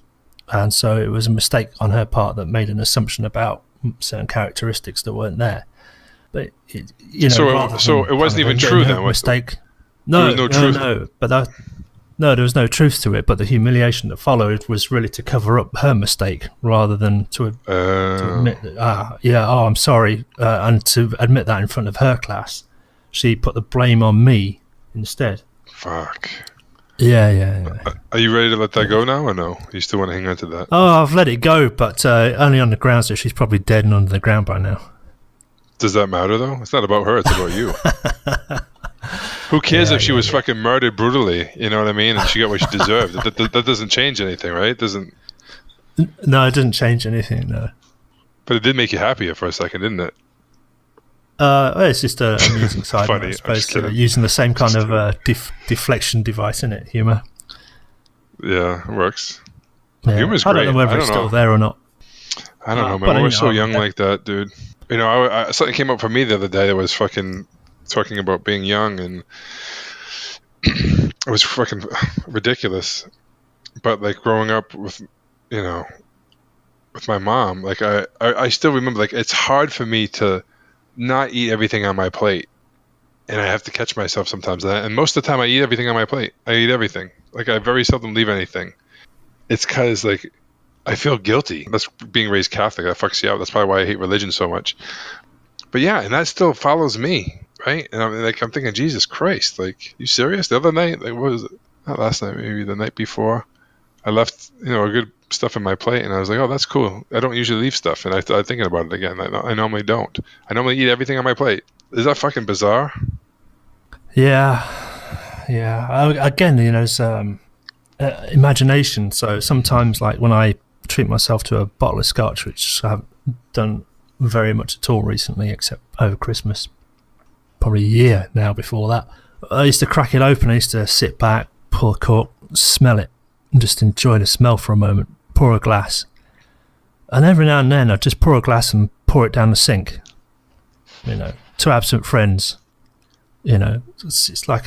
and so it was a mistake on her part that made an assumption about certain characteristics that weren't there. But rather So than it kind wasn't of even admitting true her then. mistake, There was no, no no, truth. no. But that no, there was no truth to it. But the humiliation that followed was really to cover up her mistake rather than to Uh, admit that, I'm sorry, and to admit that in front of her class. She put the blame on me instead. Fuck. Yeah, yeah, Are you ready to let that yeah. go now, or no? You still want to hang on to that? Oh, I've let it go, but only on the grounds that she's probably dead and under the ground by now. Does that matter though? It's not about her. It's about you. Who cares Yeah, if she yeah, was yeah. fucking murdered brutally? You know what I mean? And she got what she deserved. That doesn't change anything, right? It doesn't. No, it didn't change anything, no. But it did make you happier for a second, didn't it? Well, it's just an amusing side note, I Funny. I'm just suppose, kidding. using the same kind Just of kidding. deflection device, in it, humour. Yeah, it works. Yeah, Humor's I don't know great. whether I it's don't still know. there or not. I don't know, man. But When we're so I young would like that, dude. Something came up for me the other day that was fucking talking about being young, and it was fucking ridiculous. But like growing up you know, with my mom, like I still remember, like, it's hard for me to not eat everything on my plate, and I have to catch myself sometimes. And most of the time, I eat everything on my plate. I eat everything. Like, I very seldom leave anything. It's because, like, I feel guilty. That's being raised Catholic. That fucks you up. That's probably why I hate religion so much. But yeah, and that still follows me, right? And I'm thinking, Jesus Christ, like, you serious? The other night, like, what was it? Not last night, maybe the night before. I left, a good stuff in my plate, and I was like, oh, that's cool. I don't usually leave stuff, and I started thinking about it again. I normally don't. I normally eat everything on my plate. Is that fucking bizarre? Yeah, yeah. Again, it's imagination. So sometimes, like when I treat myself to a bottle of scotch, which I haven't done very much at all recently, except over Christmas, probably a year now before that, I used to crack it open. I used to sit back, pull a cork, smell it, and just enjoy the smell for a moment, pour a glass. And every now and then I'd just pour a glass and pour it down the sink. To absent friends. It's like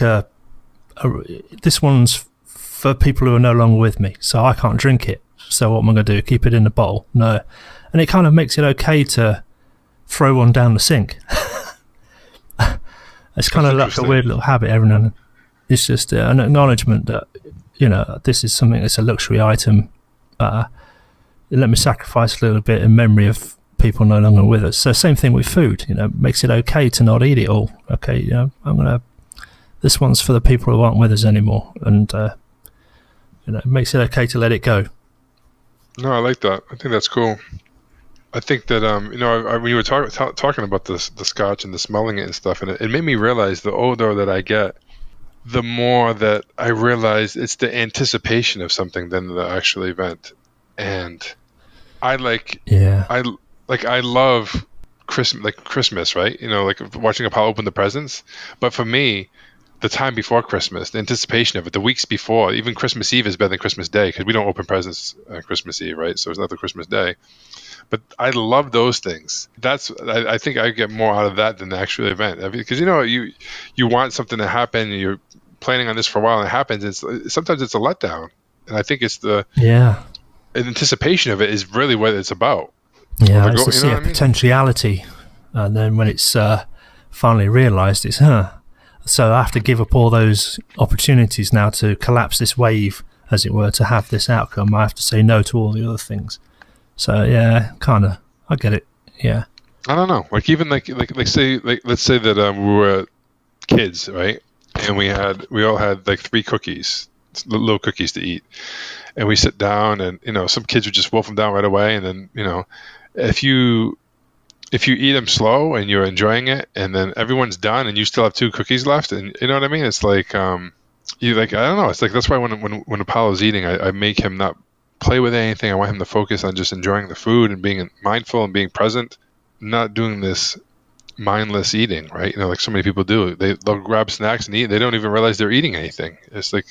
this one's for people who are no longer with me, so I can't drink it. So what am I going to do? Keep it in the bottle? No. And it kind of makes it okay to throw one down the sink. It's kind That's of like a interesting. weird little habit every now and then. It's just an acknowledgement that, this is something that's a luxury item. Let me sacrifice a little bit in memory of people no longer with us. So same thing with food, makes it okay to not eat it all. Okay, this one's for the people who aren't with us anymore, and it makes it okay to let it go. No, I like that. I think that's cool. I think that when you were talking about the scotch and the smelling it and stuff, and it made me realize the older that I get, the more that I realize it's the anticipation of something than the actual event. And I love Christmas, right? Like watching a pal open the presents. But for me, the time before Christmas, the anticipation of it, the weeks before, even Christmas Eve is better than Christmas Day, because we don't open presents on Christmas Eve, right? So it's not the Christmas Day. But I love those things. I think I get more out of that than the actual event, because you want something to happen, and you're planning on this for a while, and it happens. Sometimes it's a letdown, and I think it's the anticipation of it is really what it's about. Yeah, it's to see a potentiality, and then when it's finally realised, it's So I have to give up all those opportunities now to collapse this wave, as it were, to have this outcome. I have to say no to all the other things. So yeah, kind of, I get it. Yeah. I don't know. Like even let's say that we were kids, right? And we all had like 3 cookies, little cookies to eat, and we sit down, and some kids would just wolf them down right away, and then if you eat them slow and you're enjoying it, and then everyone's done and you still have 2 cookies left, and you know what I mean? It's like I don't know. It's like that's why when Apollo's eating, I make him not play with anything. I want him to focus on just enjoying the food and being mindful and being present, not doing this mindless eating, right? Like so many people do. They'll grab snacks and eat. They don't even realize they're eating anything. It's like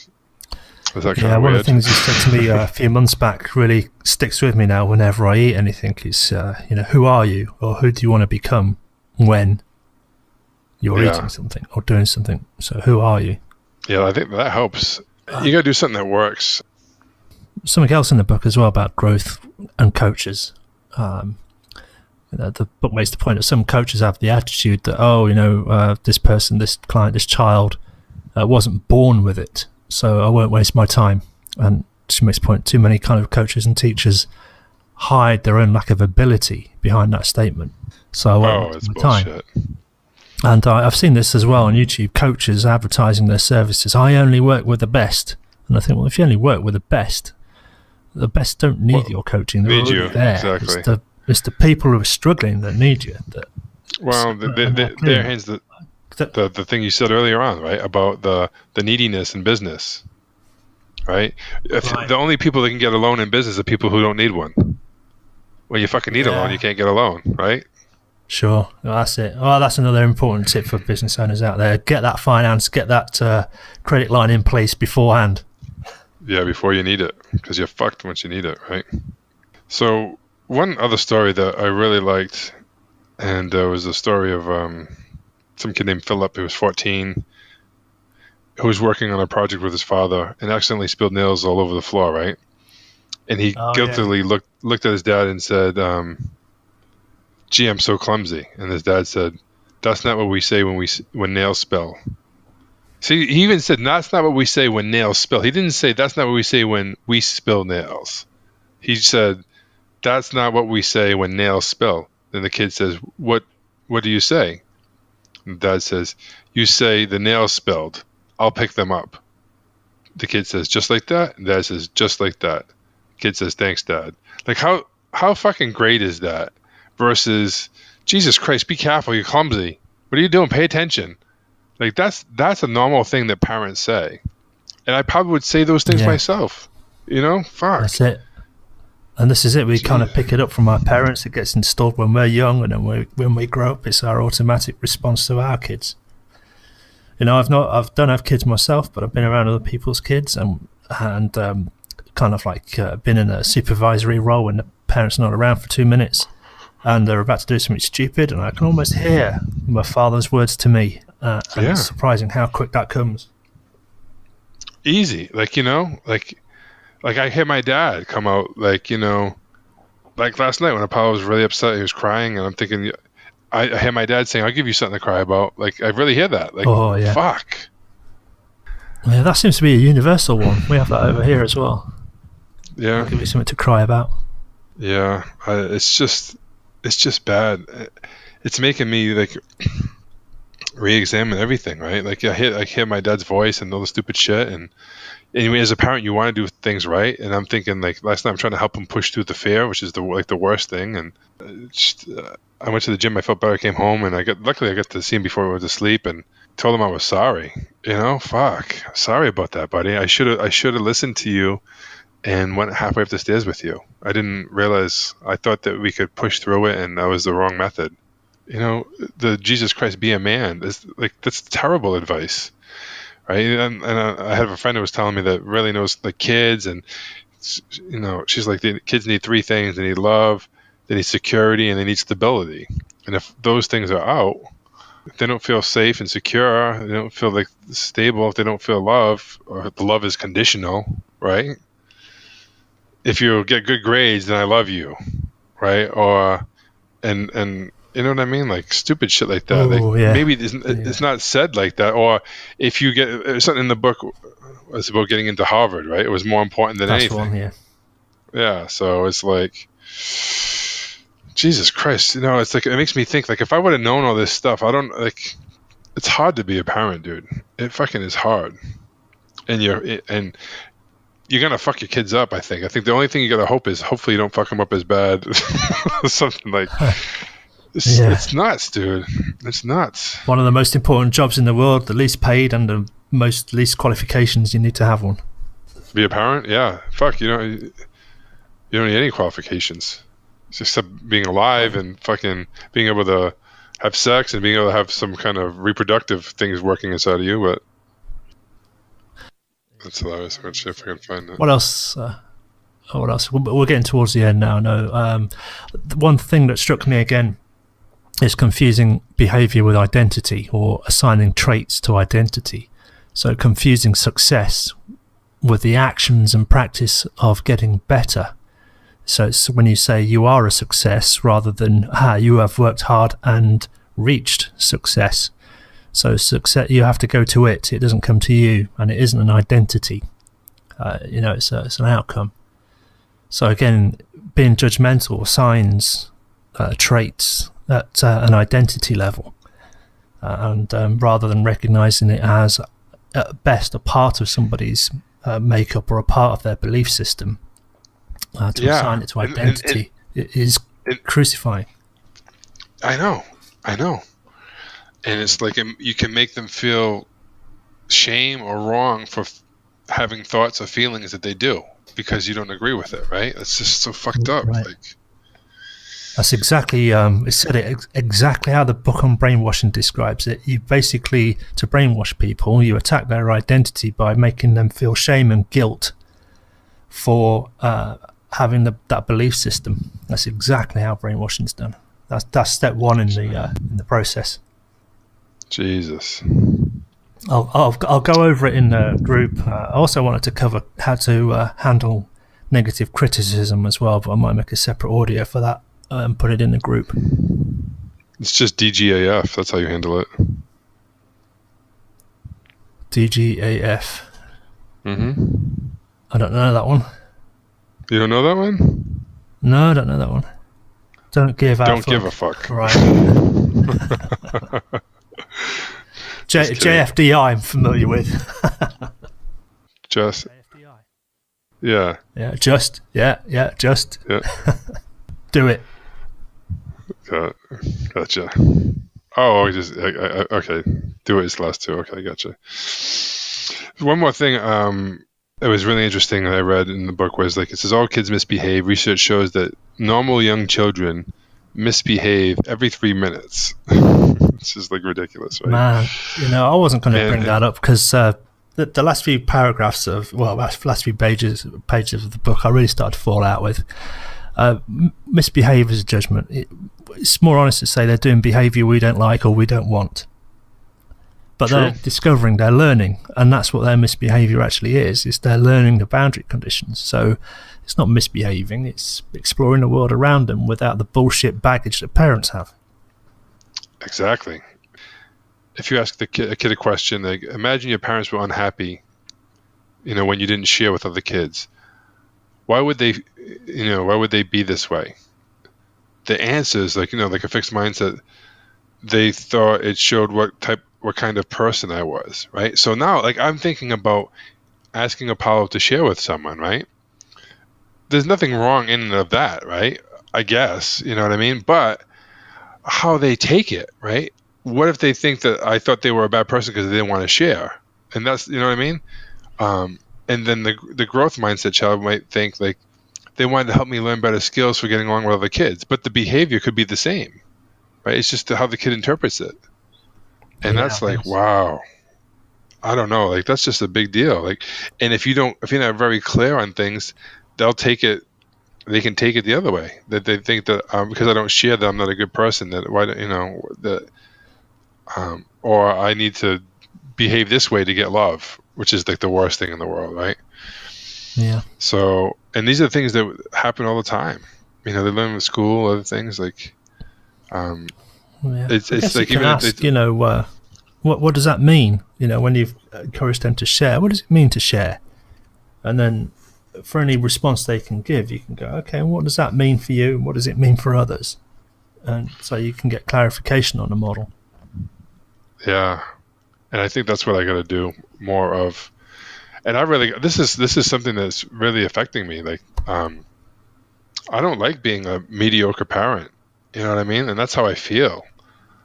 one of the things you said to me a few months back really sticks with me now whenever I eat anything is, who are you, or who do you want to become when you're eating something or doing something? So who are you? Yeah, I think that helps. You got to do something that works. Something else in the book as well about growth and coaches. The book makes the point that some coaches have the attitude that, this person, this client, this child wasn't born with it, so I won't waste my time. And she makes the point, too many kind of coaches and teachers hide their own lack of ability behind that statement. So I won't waste my time. And I've seen this as well on YouTube, coaches advertising their services. I only work with the best. And I think, well, if you only work with the best don't need your coaching. They're need you, there. exactly. It's the people who are struggling that need you. There hands the thing you said earlier on, right, about the neediness in business, right? The only people that can get a loan in business are people who don't need one. When you fucking need a loan, you can't get a loan, right? Sure, that's it. Well, that's another important tip for business owners out there. Get that finance, get that credit line in place beforehand. Yeah, before you need it, because you're fucked once you need it, right? So one other story that I really liked, and was a story of some kid named Philip who was 14, who was working on a project with his father and accidentally spilled nails all over the floor, right? And he guiltily looked at his dad and said, "Gee, I'm so clumsy." And his dad said, "That's not what we say when nails spill." See, he even said, "That's not what we say when nails spill." He didn't say, "That's not what we say when we spill nails." He said, "That's not what we say when nails spill." Then the kid says, What do you say?" And Dad says, "You say the nails spilled. I'll pick them up." The kid says, "Just like that?" And Dad says, "Just like that." The kid says, "Thanks, Dad." Like how fucking great is that? Versus, "Jesus Christ, be careful, you're clumsy. What are you doing? Pay attention." Like that's a normal thing that parents say. And I probably would say those things myself. Fuck. That's it. And this is it. We kind of pick it up from our parents. It gets installed when we're young, and then when we grow up, it's our automatic response to our kids. I don't have kids myself, but I've been around other people's kids, and kind of like been in a supervisory role when the parents are not around for 2 minutes, and they're about to do something stupid, and I can almost hear my father's words to me. And it's surprising how quick that comes. Easy, like I hear my dad come out, like last night when Apollo was really upset, he was crying, and I'm thinking, I hear my dad saying, "I'll give you something to cry about." Like I really hear that. Like, fuck. Yeah, that seems to be a universal one. We have that over here as well. Yeah, I'll give you something to cry about. Yeah, it's it's just bad. It's making me like re-examine everything, right? Like I hear my dad's voice and all the stupid shit, and anyway, as a parent, you want to do things right, and I'm thinking like last night I'm trying to help him push through the fear, which is the worst thing. And I went to the gym, I felt better, I came home, and luckily I got to see him before I went to sleep, and told him I was sorry. Fuck, sorry about that, buddy. I should have listened to you and went halfway up the stairs with you. I didn't realize. I thought that we could push through it, and that was the wrong method. The Jesus Christ, be a man. That's terrible advice, right? And I have a friend who was telling me that really knows the kids, and she's like, the kids need three things: they need love, they need security, and they need stability. And if those things are out, if they don't feel safe and secure, they don't feel like stable, if they don't feel love, or the love is conditional, right? If you get good grades, then I love you, right? Or and you know what I mean? Like stupid shit like that. Maybe it's not said like that. Or if you get something in the book was about getting into Harvard, right? It was more important than anything. One, yeah. Yeah. So it's like, Jesus Christ, it's like, it makes me think, like, if I would have known all this stuff, it's hard to be a parent, dude. It fucking is hard. And you're gonna fuck your kids up, I think. I think the only thing you gotta hope is hopefully you don't fuck them up as bad. Something like it's nuts, dude. It's nuts. One of the most important jobs in the world, the least paid and the least qualifications. You need to have one. Be a parent? Yeah. Fuck, you don't need any qualifications. It's except being alive and fucking being able to have sex and being able to have some kind of reproductive things working inside of you, but that's hilarious. Let's see if I can find it. What else? We're getting towards the end now. No, one thing that struck me again is confusing behavior with identity, or assigning traits to identity. So confusing success with the actions and practice of getting better. So it's when you say you are a success rather than you have worked hard and reached success. So success, you have to go to it. It doesn't come to you, and it isn't an identity. It's an outcome. So again, being judgmental assigns traits at an identity level, and rather than recognizing it as at best a part of somebody's makeup or a part of their belief system, to assign it to identity it is crucifying. I know. And it's like you can make them feel shame or wrong for having thoughts or feelings that they do because you don't agree with it, right? It's just so fucked up. Right. Like, that's exactly, it said it exactly how the book on brainwashing describes it. You basically, to brainwash people, you attack their identity by making them feel shame and guilt for having that belief system. That's exactly how brainwashing is done. That's step one in the process. Jesus. I'll go over it in the group. I also wanted to cover how to handle negative criticism as well, but I might make a separate audio for that and put it in the group. It's just DGAF. That's how you handle it. DGAF. Mm-hmm. I don't know that one. You don't know that one? No, I don't know that one. Don't give a fuck. Right. JFDI I'm familiar with. Just. JFDI. Yeah. Yeah, just. Yeah, just. Yeah. Do it. Gotcha. Oh, just okay. Do it is the last two. Okay, gotcha. One more thing. It was really interesting that I read in the book was like it says all kids misbehave. Research shows that normal young children misbehave every 3 minutes. It's just like ridiculous, right? Man, I wasn't going to bring that up because the last few paragraphs last few pages of the book, I really started to fall out with. Misbehave is a judgment. It's more honest to say they're doing behaviour we don't like or we don't want. But True. They're discovering, they're learning, and that's what their misbehaviour actually is they're learning the boundary conditions. So it's not misbehaving, it's exploring the world around them without the bullshit baggage that parents have. Exactly. If you ask a kid a question, like imagine your parents were unhappy, when you didn't share with other kids. Why would they be this way? the answers, like, like a fixed mindset, they thought it showed what kind of person I was, right? So now, like, I'm thinking about asking Apollo to share with someone, right? There's nothing wrong in and of that, right? I guess, you know what I mean? But how they take it, right? What if they think that I thought they were a bad person because they didn't want to share? And that's, you know what I mean? And then the growth mindset child might think like they wanted to help me learn better skills for getting along with other kids, but the behavior could be the same, right? It's just how the kid interprets it. And that's like, wow, I don't know. Like, that's just a big deal. Like, and if you're not very clear on things, they can take it the other way, that they think that because I don't share that I'm not a good person, that why don't, that or I need to behave this way to get love, which is like the worst thing in the world, right? Yeah. So, and these are things that happen all the time. They learn in school, other things like it's like, you can ask, what does that mean? When you've encouraged them to share, what does it mean to share? And then for any response they can give, you can go, okay, what does that mean for you? And what does it mean for others? And so you can get clarification on the model. Yeah. And I think that's what I got to do more of. And I really, this is something that's really affecting me. Like, I don't like being a mediocre parent. You know what I mean? And that's how I feel.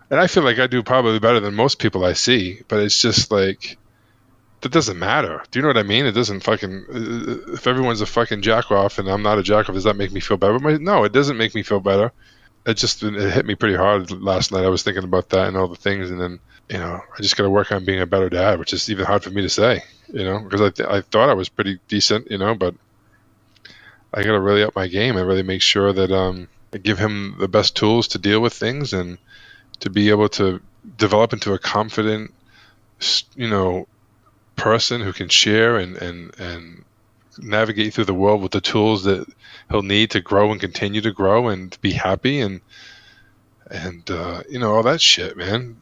And I feel like I do probably better than most people I see, but it's just like, that doesn't matter. Do you know what I mean? It doesn't fucking, if everyone's a fucking jack off and I'm not a jack off, does that make me feel better? No, it doesn't make me feel better. It hit me pretty hard last night. I was thinking about that and all the things. And then, I just got to work on being a better dad, which is even hard for me to say, because I thought I was pretty decent, but I got to really up my game and really make sure that I give him the best tools to deal with things and to be able to develop into a confident, person who can share and navigate through the world with the tools that he'll need to grow and continue to grow and be happy and all that shit, man.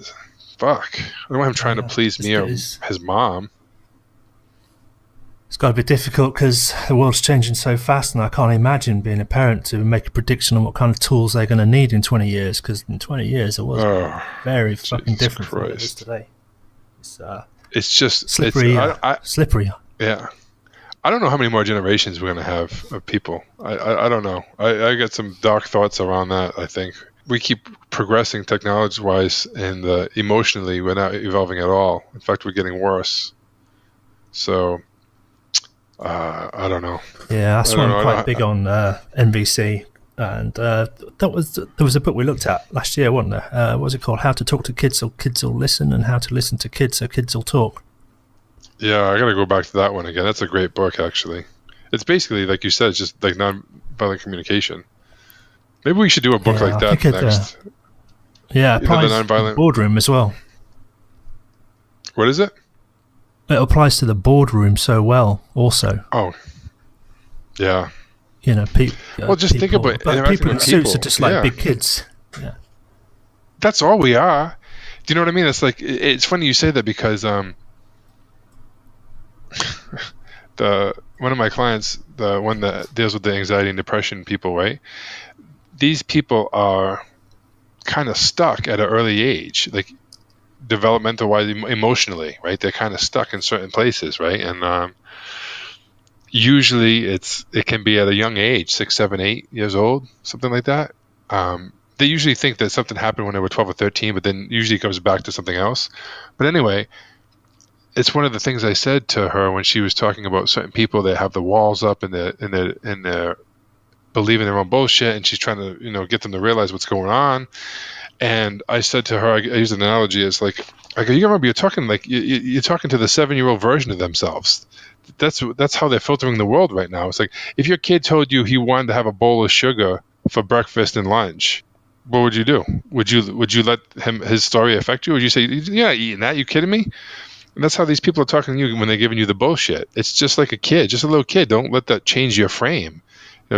Fuck. I don't want him trying to please me or his mom. It's got to be difficult because the world's changing so fast, and I can't imagine being a parent to make a prediction on what kind of tools they're going to need in 20 years, because in 20 years it was very fucking different from what it is today. It's just slippery. Slippery. Yeah. I don't know how many more generations we're going to have of people. I don't know. I got some dark thoughts around that, I think. We keep progressing technology-wise, and emotionally we're not evolving at all. In fact, we're getting worse. So, I don't know. Yeah, that's why I'm quite big on NVC. And there was a book we looked at last year, wasn't there? What was it called? How to Talk to Kids So Kids Will Listen, and How to Listen to Kids So Kids Will Talk. Yeah, I got to go back to that one again. That's a great book, actually. It's basically, like you said, it's just like nonviolent communication. Maybe we should do a book like that next. Yeah, it applies to the boardroom as well. What is it? It applies to the boardroom so well, also. Oh, yeah. Well, just think about it. People in suits are just like big kids. Yeah. That's all we are. Do you know what I mean? It's like, it's funny you say that because one of my clients, the one that deals with the anxiety and depression people, right? These people are kind of stuck at an early age, like developmental-wise, emotionally, right? They're kind of stuck in certain places, right? And usually it can be at a young age, 6, 7, 8 years old, something like that. They usually think that something happened when they were 12 or 13, but then usually it comes back to something else. But anyway, it's one of the things I said to her when she was talking about certain people that have the walls up and they're believing their own bullshit, and she's trying to get them to realize what's going on. And I said to her, I used an analogy as like, I go, you remember you're talking like you're talking to the 7-year-old version of themselves. That's how they're filtering the world right now. It's like if your kid told you he wanted to have a bowl of sugar for breakfast and lunch, what would you do? Would you let his story affect you? Would you say, you're not eating that? You kidding me? And that's how these people are talking to you when they're giving you the bullshit. It's just like a kid, just a little kid. Don't let that change your frame.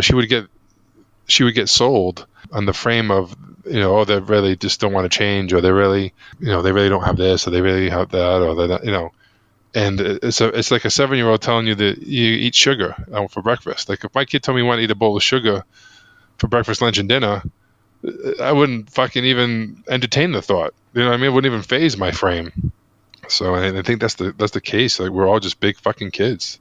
She would get sold on the frame of, they really just don't want to change, or they really, they really don't have this, or they really have that, or they're not, and it's like a 7-year-old telling you that you eat sugar for breakfast. Like if my kid told me he wanted to eat a bowl of sugar for breakfast, lunch, and dinner, I wouldn't fucking even entertain the thought. You know what I mean? It wouldn't even phase my frame. So I think that's the case. Like, we're all just big fucking kids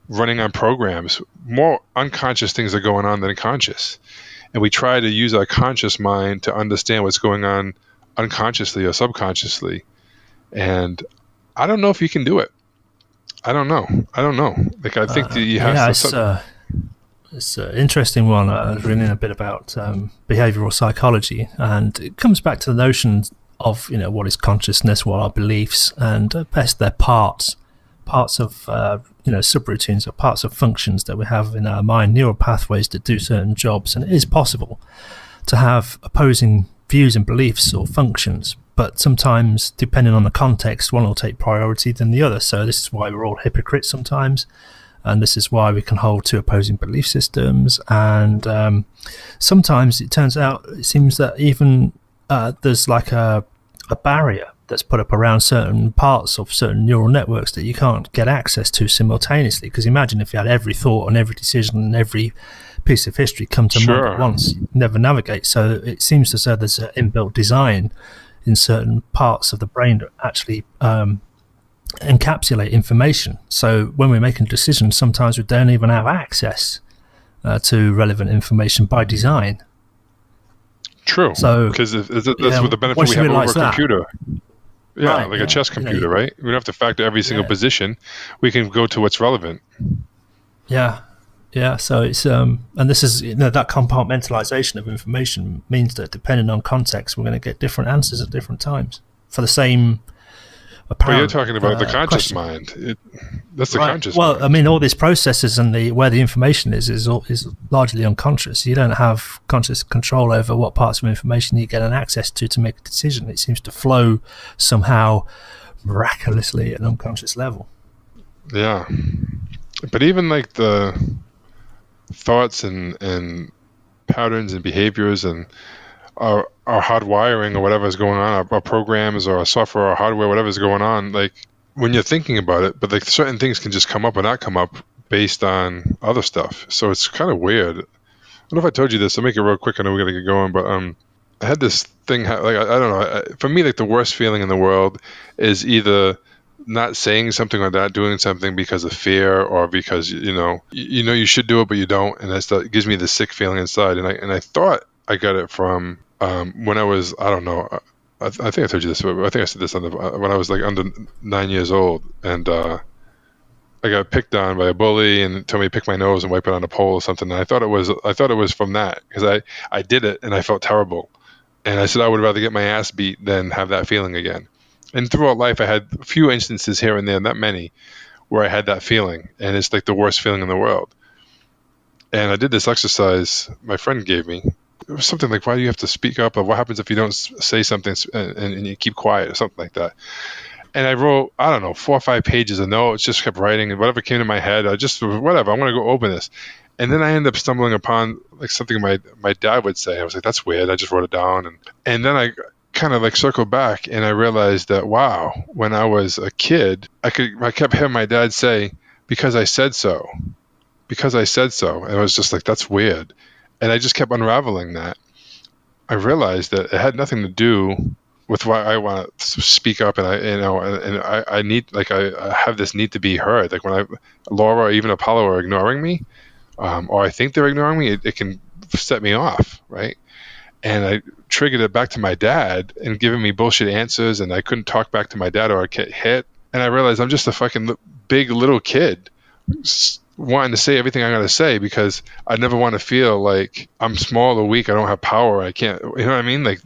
running on programs. More unconscious things are going on than conscious. And we try to use our conscious mind to understand what's going on unconsciously or subconsciously. And I don't know if you can do it. I don't know. Like, I think that you have to... It's an interesting one. I was reading a bit about behavioral psychology, and it comes back to the notion of, what is consciousness, what are beliefs, and at best they're parts of subroutines or parts of functions that we have in our mind, neural pathways that do certain jobs. And it is possible to have opposing views and beliefs or functions, but sometimes, depending on the context, one will take priority than the other. So this is why we're all hypocrites sometimes, and this is why we can hold two opposing belief systems. And sometimes it seems that even there's like a barrier that's put up around certain parts of certain neural networks that you can't get access to simultaneously. Because imagine if you had every thought and every decision and every piece of history come to mind at once, you never navigate. So it seems as though there's an inbuilt design in certain parts of the brain that actually encapsulate information. So when we're making decisions, sometimes we don't even have access to relevant information by design. True. So, because that's what the benefit we have over a computer. Yeah, right, like a chess computer, right? We don't have to factor every single position. We can go to what's relevant. Yeah. So it's and this is that compartmentalization of information means that depending on context, we're going to get different answers at different times for the same. But you're talking about the conscious mind. That's the conscious mind. Well, I mean, all these processes and where the information is largely unconscious. You don't have conscious control over what parts of information you get an access to make a decision. It seems to flow somehow miraculously at an unconscious level. Yeah. But even like the thoughts and patterns and behaviors and our hardwiring or whatever is going on, our programs or our software or hardware, whatever is going on, like when you're thinking about it, but like certain things can just come up or not come up based on other stuff. So it's kind of weird. I don't know if I told you this. I'll make it real quick. I know we're going to get going, but I had this thing, like, I don't know. For me, like the worst feeling in the world is either not saying something or not doing something because of fear or because, you should do it, but you don't. And it gives me the sick feeling inside. And I thought I got it from when I was, I don't know, I think I told you this, but I think I said this when I was like under 9 years old, and I got picked on by a bully and told me to pick my nose and wipe it on a pole or something. And I thought it was from that, because I did it and I felt terrible, and I said I would rather get my ass beat than have that feeling again. And throughout life, I had a few instances here and there, not many, where I had that feeling, and it's like the worst feeling in the world. And I did this exercise my friend gave me. It was something like, why do you have to speak up? Or what happens if you don't say something and you keep quiet or something like that? And I wrote, I don't know, 4 or 5 pages of notes, just kept writing, and whatever came to my head, I want to go open this. And then I ended up stumbling upon like something my dad would say. I was like, that's weird. I just wrote it down. And then I kind of like circled back and I realized that, wow, when I was a kid, I kept hearing my dad say, because I said so. Because I said so. And I was just like, that's weird. And I just kept unraveling that. I realized that it had nothing to do with why I want to speak up, and I need, like, I have this need to be heard. Like when Laura or even Apollo are ignoring me, or I think they're ignoring me, it can set me off, right? And I triggered it back to my dad and giving me bullshit answers, and I couldn't talk back to my dad or I'd get hit. And I realized I'm just a fucking big little kid wanting to say everything I got to say because I never want to feel like I'm small or weak. I don't have power. I can't, you know what I mean? Like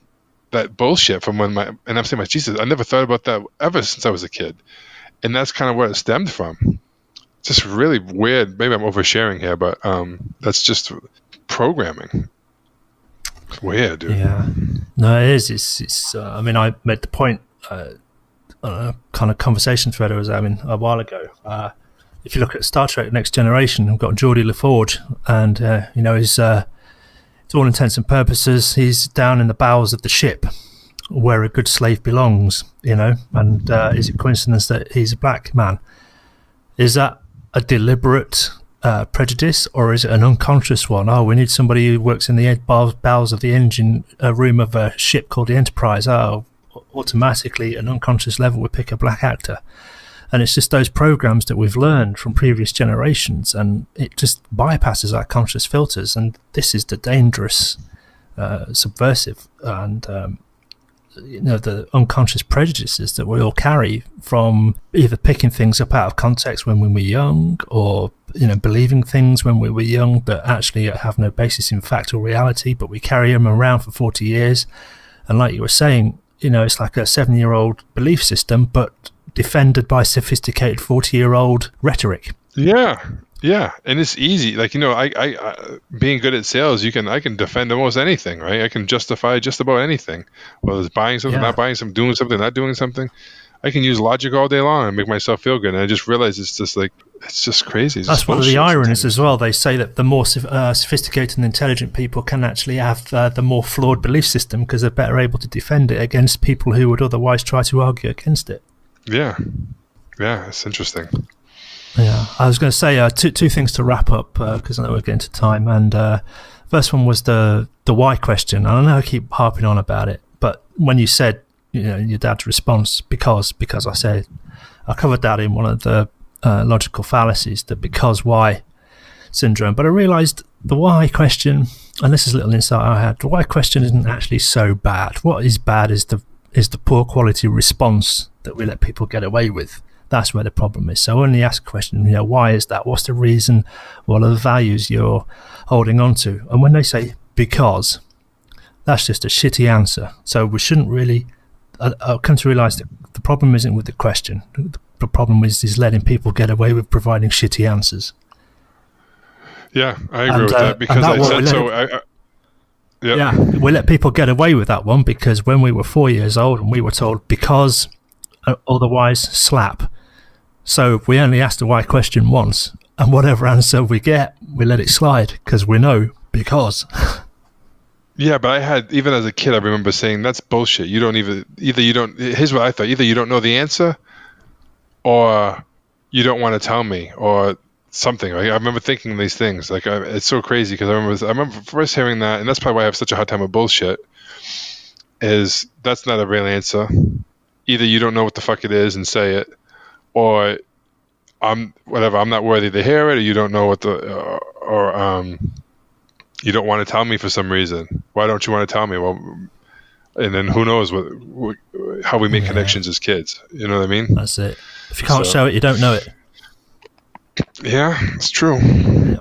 that bullshit from and I'm saying, Jesus, I never thought about that ever since I was a kid. And that's kind of where it stemmed from. It's just really weird. Maybe I'm oversharing here, but that's just programming. It's weird, dude. Yeah. No, it is. It's I mean, I made the point on a kind of conversation thread I was having a while ago. If you look at Star Trek Next Generation, we've got Geordie LaForge, and he's to all intents and purposes, he's down in the bowels of the ship where a good slave belongs, and is it coincidence that he's a black man? Is that a deliberate prejudice, or is it an unconscious one? Oh, we need somebody who works in the bowels of the engine room of a ship called the Enterprise. Oh, automatically, an unconscious level, we pick a black actor. And it's just those programs that we've learned from previous generations, and it just bypasses our conscious filters. And this is the dangerous, subversive, and the unconscious prejudices that we all carry from either picking things up out of context when we were young, or believing things when we were young that actually have no basis in fact or reality, but we carry them around for 40 years. And like you were saying, it's like a 7-year-old belief system, but defended by sophisticated 40-year-old rhetoric. Yeah, and it's easy. Like, I being good at sales, I can defend almost anything, right? I can justify just about anything. Whether it's buying something, not buying something, doing something, not doing something. I can use logic all day long and make myself feel good. And I just realized it's just crazy. That's one of the ironies as well. They say that the more sophisticated and intelligent people can actually have the more flawed belief system, because they're better able to defend it against people who would otherwise try to argue against it. Yeah, it's interesting. Yeah, I was going to say two things to wrap up, because I know we're getting to time. And first one was the why question. I know I keep harping on about it, but when you said, your dad's response, because I covered that in one of the logical fallacies, the because why syndrome. But I realised the why question, and this is a little insight I had, the why question isn't actually so bad. What is bad is the poor quality response that we let people get away with. That's where the problem is. So only ask a question, why is that? What's the reason? What are the values you're holding on to? And when they say because, that's just a shitty answer. So we shouldn't really... I've come to realise that the problem isn't with the question. The problem is letting people get away with providing shitty answers. Yeah, I agree with that, because I said so. Yeah, we let people get away with that one because when we were 4 years old and we were told because, otherwise slap. So we only asked the why question once, and whatever answer we get, we let it slide because we know because. Yeah, but I had, even as a kid, I remember saying, that's bullshit. Here's what I thought, either you don't know the answer or you don't want to tell me or something. Right? I remember thinking these things. Like, it's so crazy because I remember first hearing that, and that's probably why I have such a hard time with bullshit, is that's not a real answer. Either you don't know what the fuck it is and say it, or I'm not worthy to hear it, or you don't know what you don't want to tell me for some reason. Why don't you want to tell me? Well, and then who knows how we make connections as kids. You know what I mean? That's it. If you can't show it, you don't know it. Yeah, it's true. Yeah.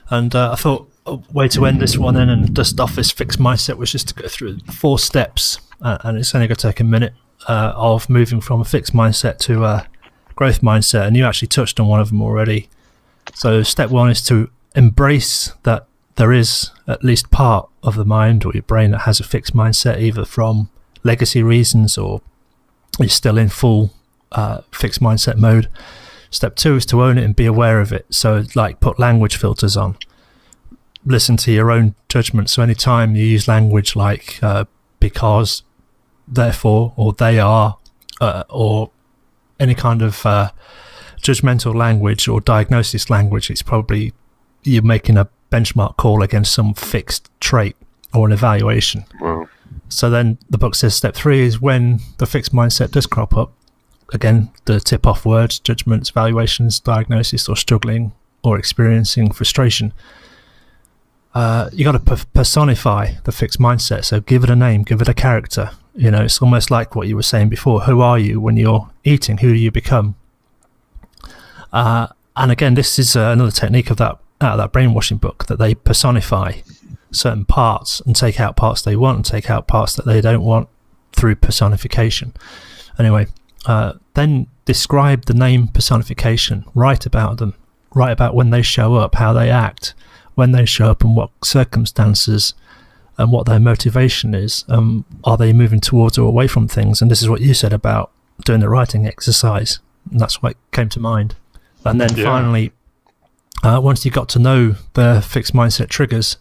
And I thought a way to end this one and dust off this fixed mindset was just to go through 4 steps, and it's only going to take a minute, of moving from a fixed mindset to a growth mindset. And you actually touched on one of them already. So step 1 is to embrace that there is at least part of the mind or your brain that has a fixed mindset, either from legacy reasons or you're still in full fixed mindset mode. Step 2 is to own it and be aware of it. So like put language filters on. Listen to your own judgment. So anytime you use language like because, therefore, or they are, or any kind of judgmental language or diagnosis language, it's probably you're making a benchmark call against some fixed trait or an evaluation. Wow. So then the book says step 3 is when the fixed mindset does crop up, again, the tip-off words, judgments, valuations, diagnosis, or struggling or experiencing frustration, you got to personify the fixed mindset. So give it a name, give it a character. It's almost like what you were saying before. Who are you when you're eating? Who do you become? And again, this is another technique out of that brainwashing book, that they personify certain parts and take out parts they want and take out parts that they don't want through personification. Anyway, then describe the name personification, write about them, write about when they show up, how they act, when they show up and what circumstances and what their motivation is. Are they moving towards or away from things? And this is what you said about doing the writing exercise, and that's what came to mind. And then finally, once you got to know the fixed mindset triggers,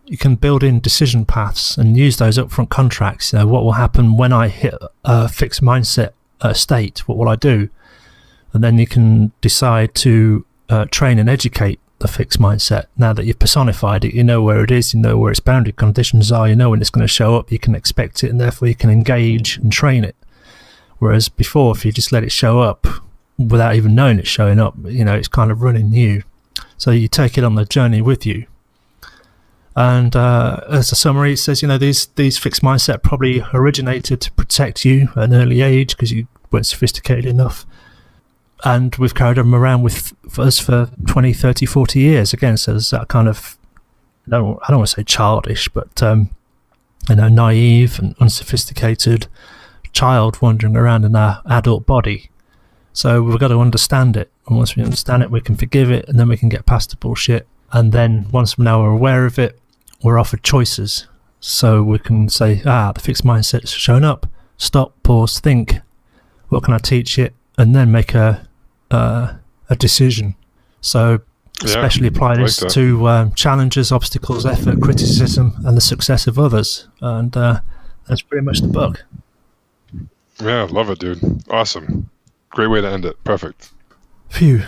you can build in decision paths and use those upfront contracts. What will happen when I hit a fixed mindset state? What will I do? And then you can decide to train and educate the fixed mindset. Now that you've personified it, you know where it is, you know where its boundary conditions are, you know when it's going to show up, you can expect it, and therefore you can engage and train it. Whereas before, if you just let it show up without even knowing it's showing up, it's kind of running you. So you take it on the journey with you. And as a summary, it says, these fixed mindset probably originated to protect you at an early age because you weren't sophisticated enough. And we've carried them around with us for 20, 30, 40 years. Again, so there's that kind of, I don't want to say childish, but, naive and unsophisticated child wandering around in our adult body. So we've got to understand it. And once we understand it, we can forgive it, and then we can get past the bullshit. And then once now we're aware of it, we're offered choices. So we can say, the fixed mindset's shown up. Stop, pause, think. What can I teach it? And then make a decision. So especially apply this to challenges, obstacles, effort, criticism, and the success of others. And that's pretty much the book. Yeah, love it, dude. Awesome. Great way to end it. Perfect. Phew.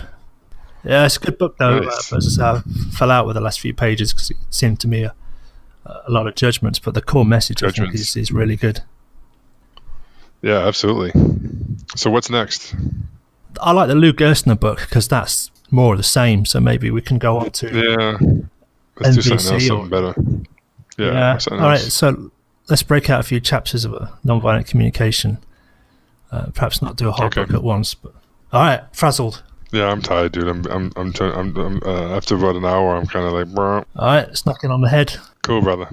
Yeah, it's a good book, though. Nice. As I fell out with the last few pages because it seemed to me a lot of judgments, but the core message, I think, is really good. Yeah, absolutely. So what's next? I like the Lou Gerstner book because that's more of the same, so maybe we can go on to let's do NVC something better. Yeah. All right, so let's break out a few chapters of nonviolent communication. Perhaps not do a whole book at once, but all right, frazzled. Yeah, I'm tired, dude. I'm after about an hour, I'm kind of like, bruh. All right, let's knock it on the head. Cool, brother.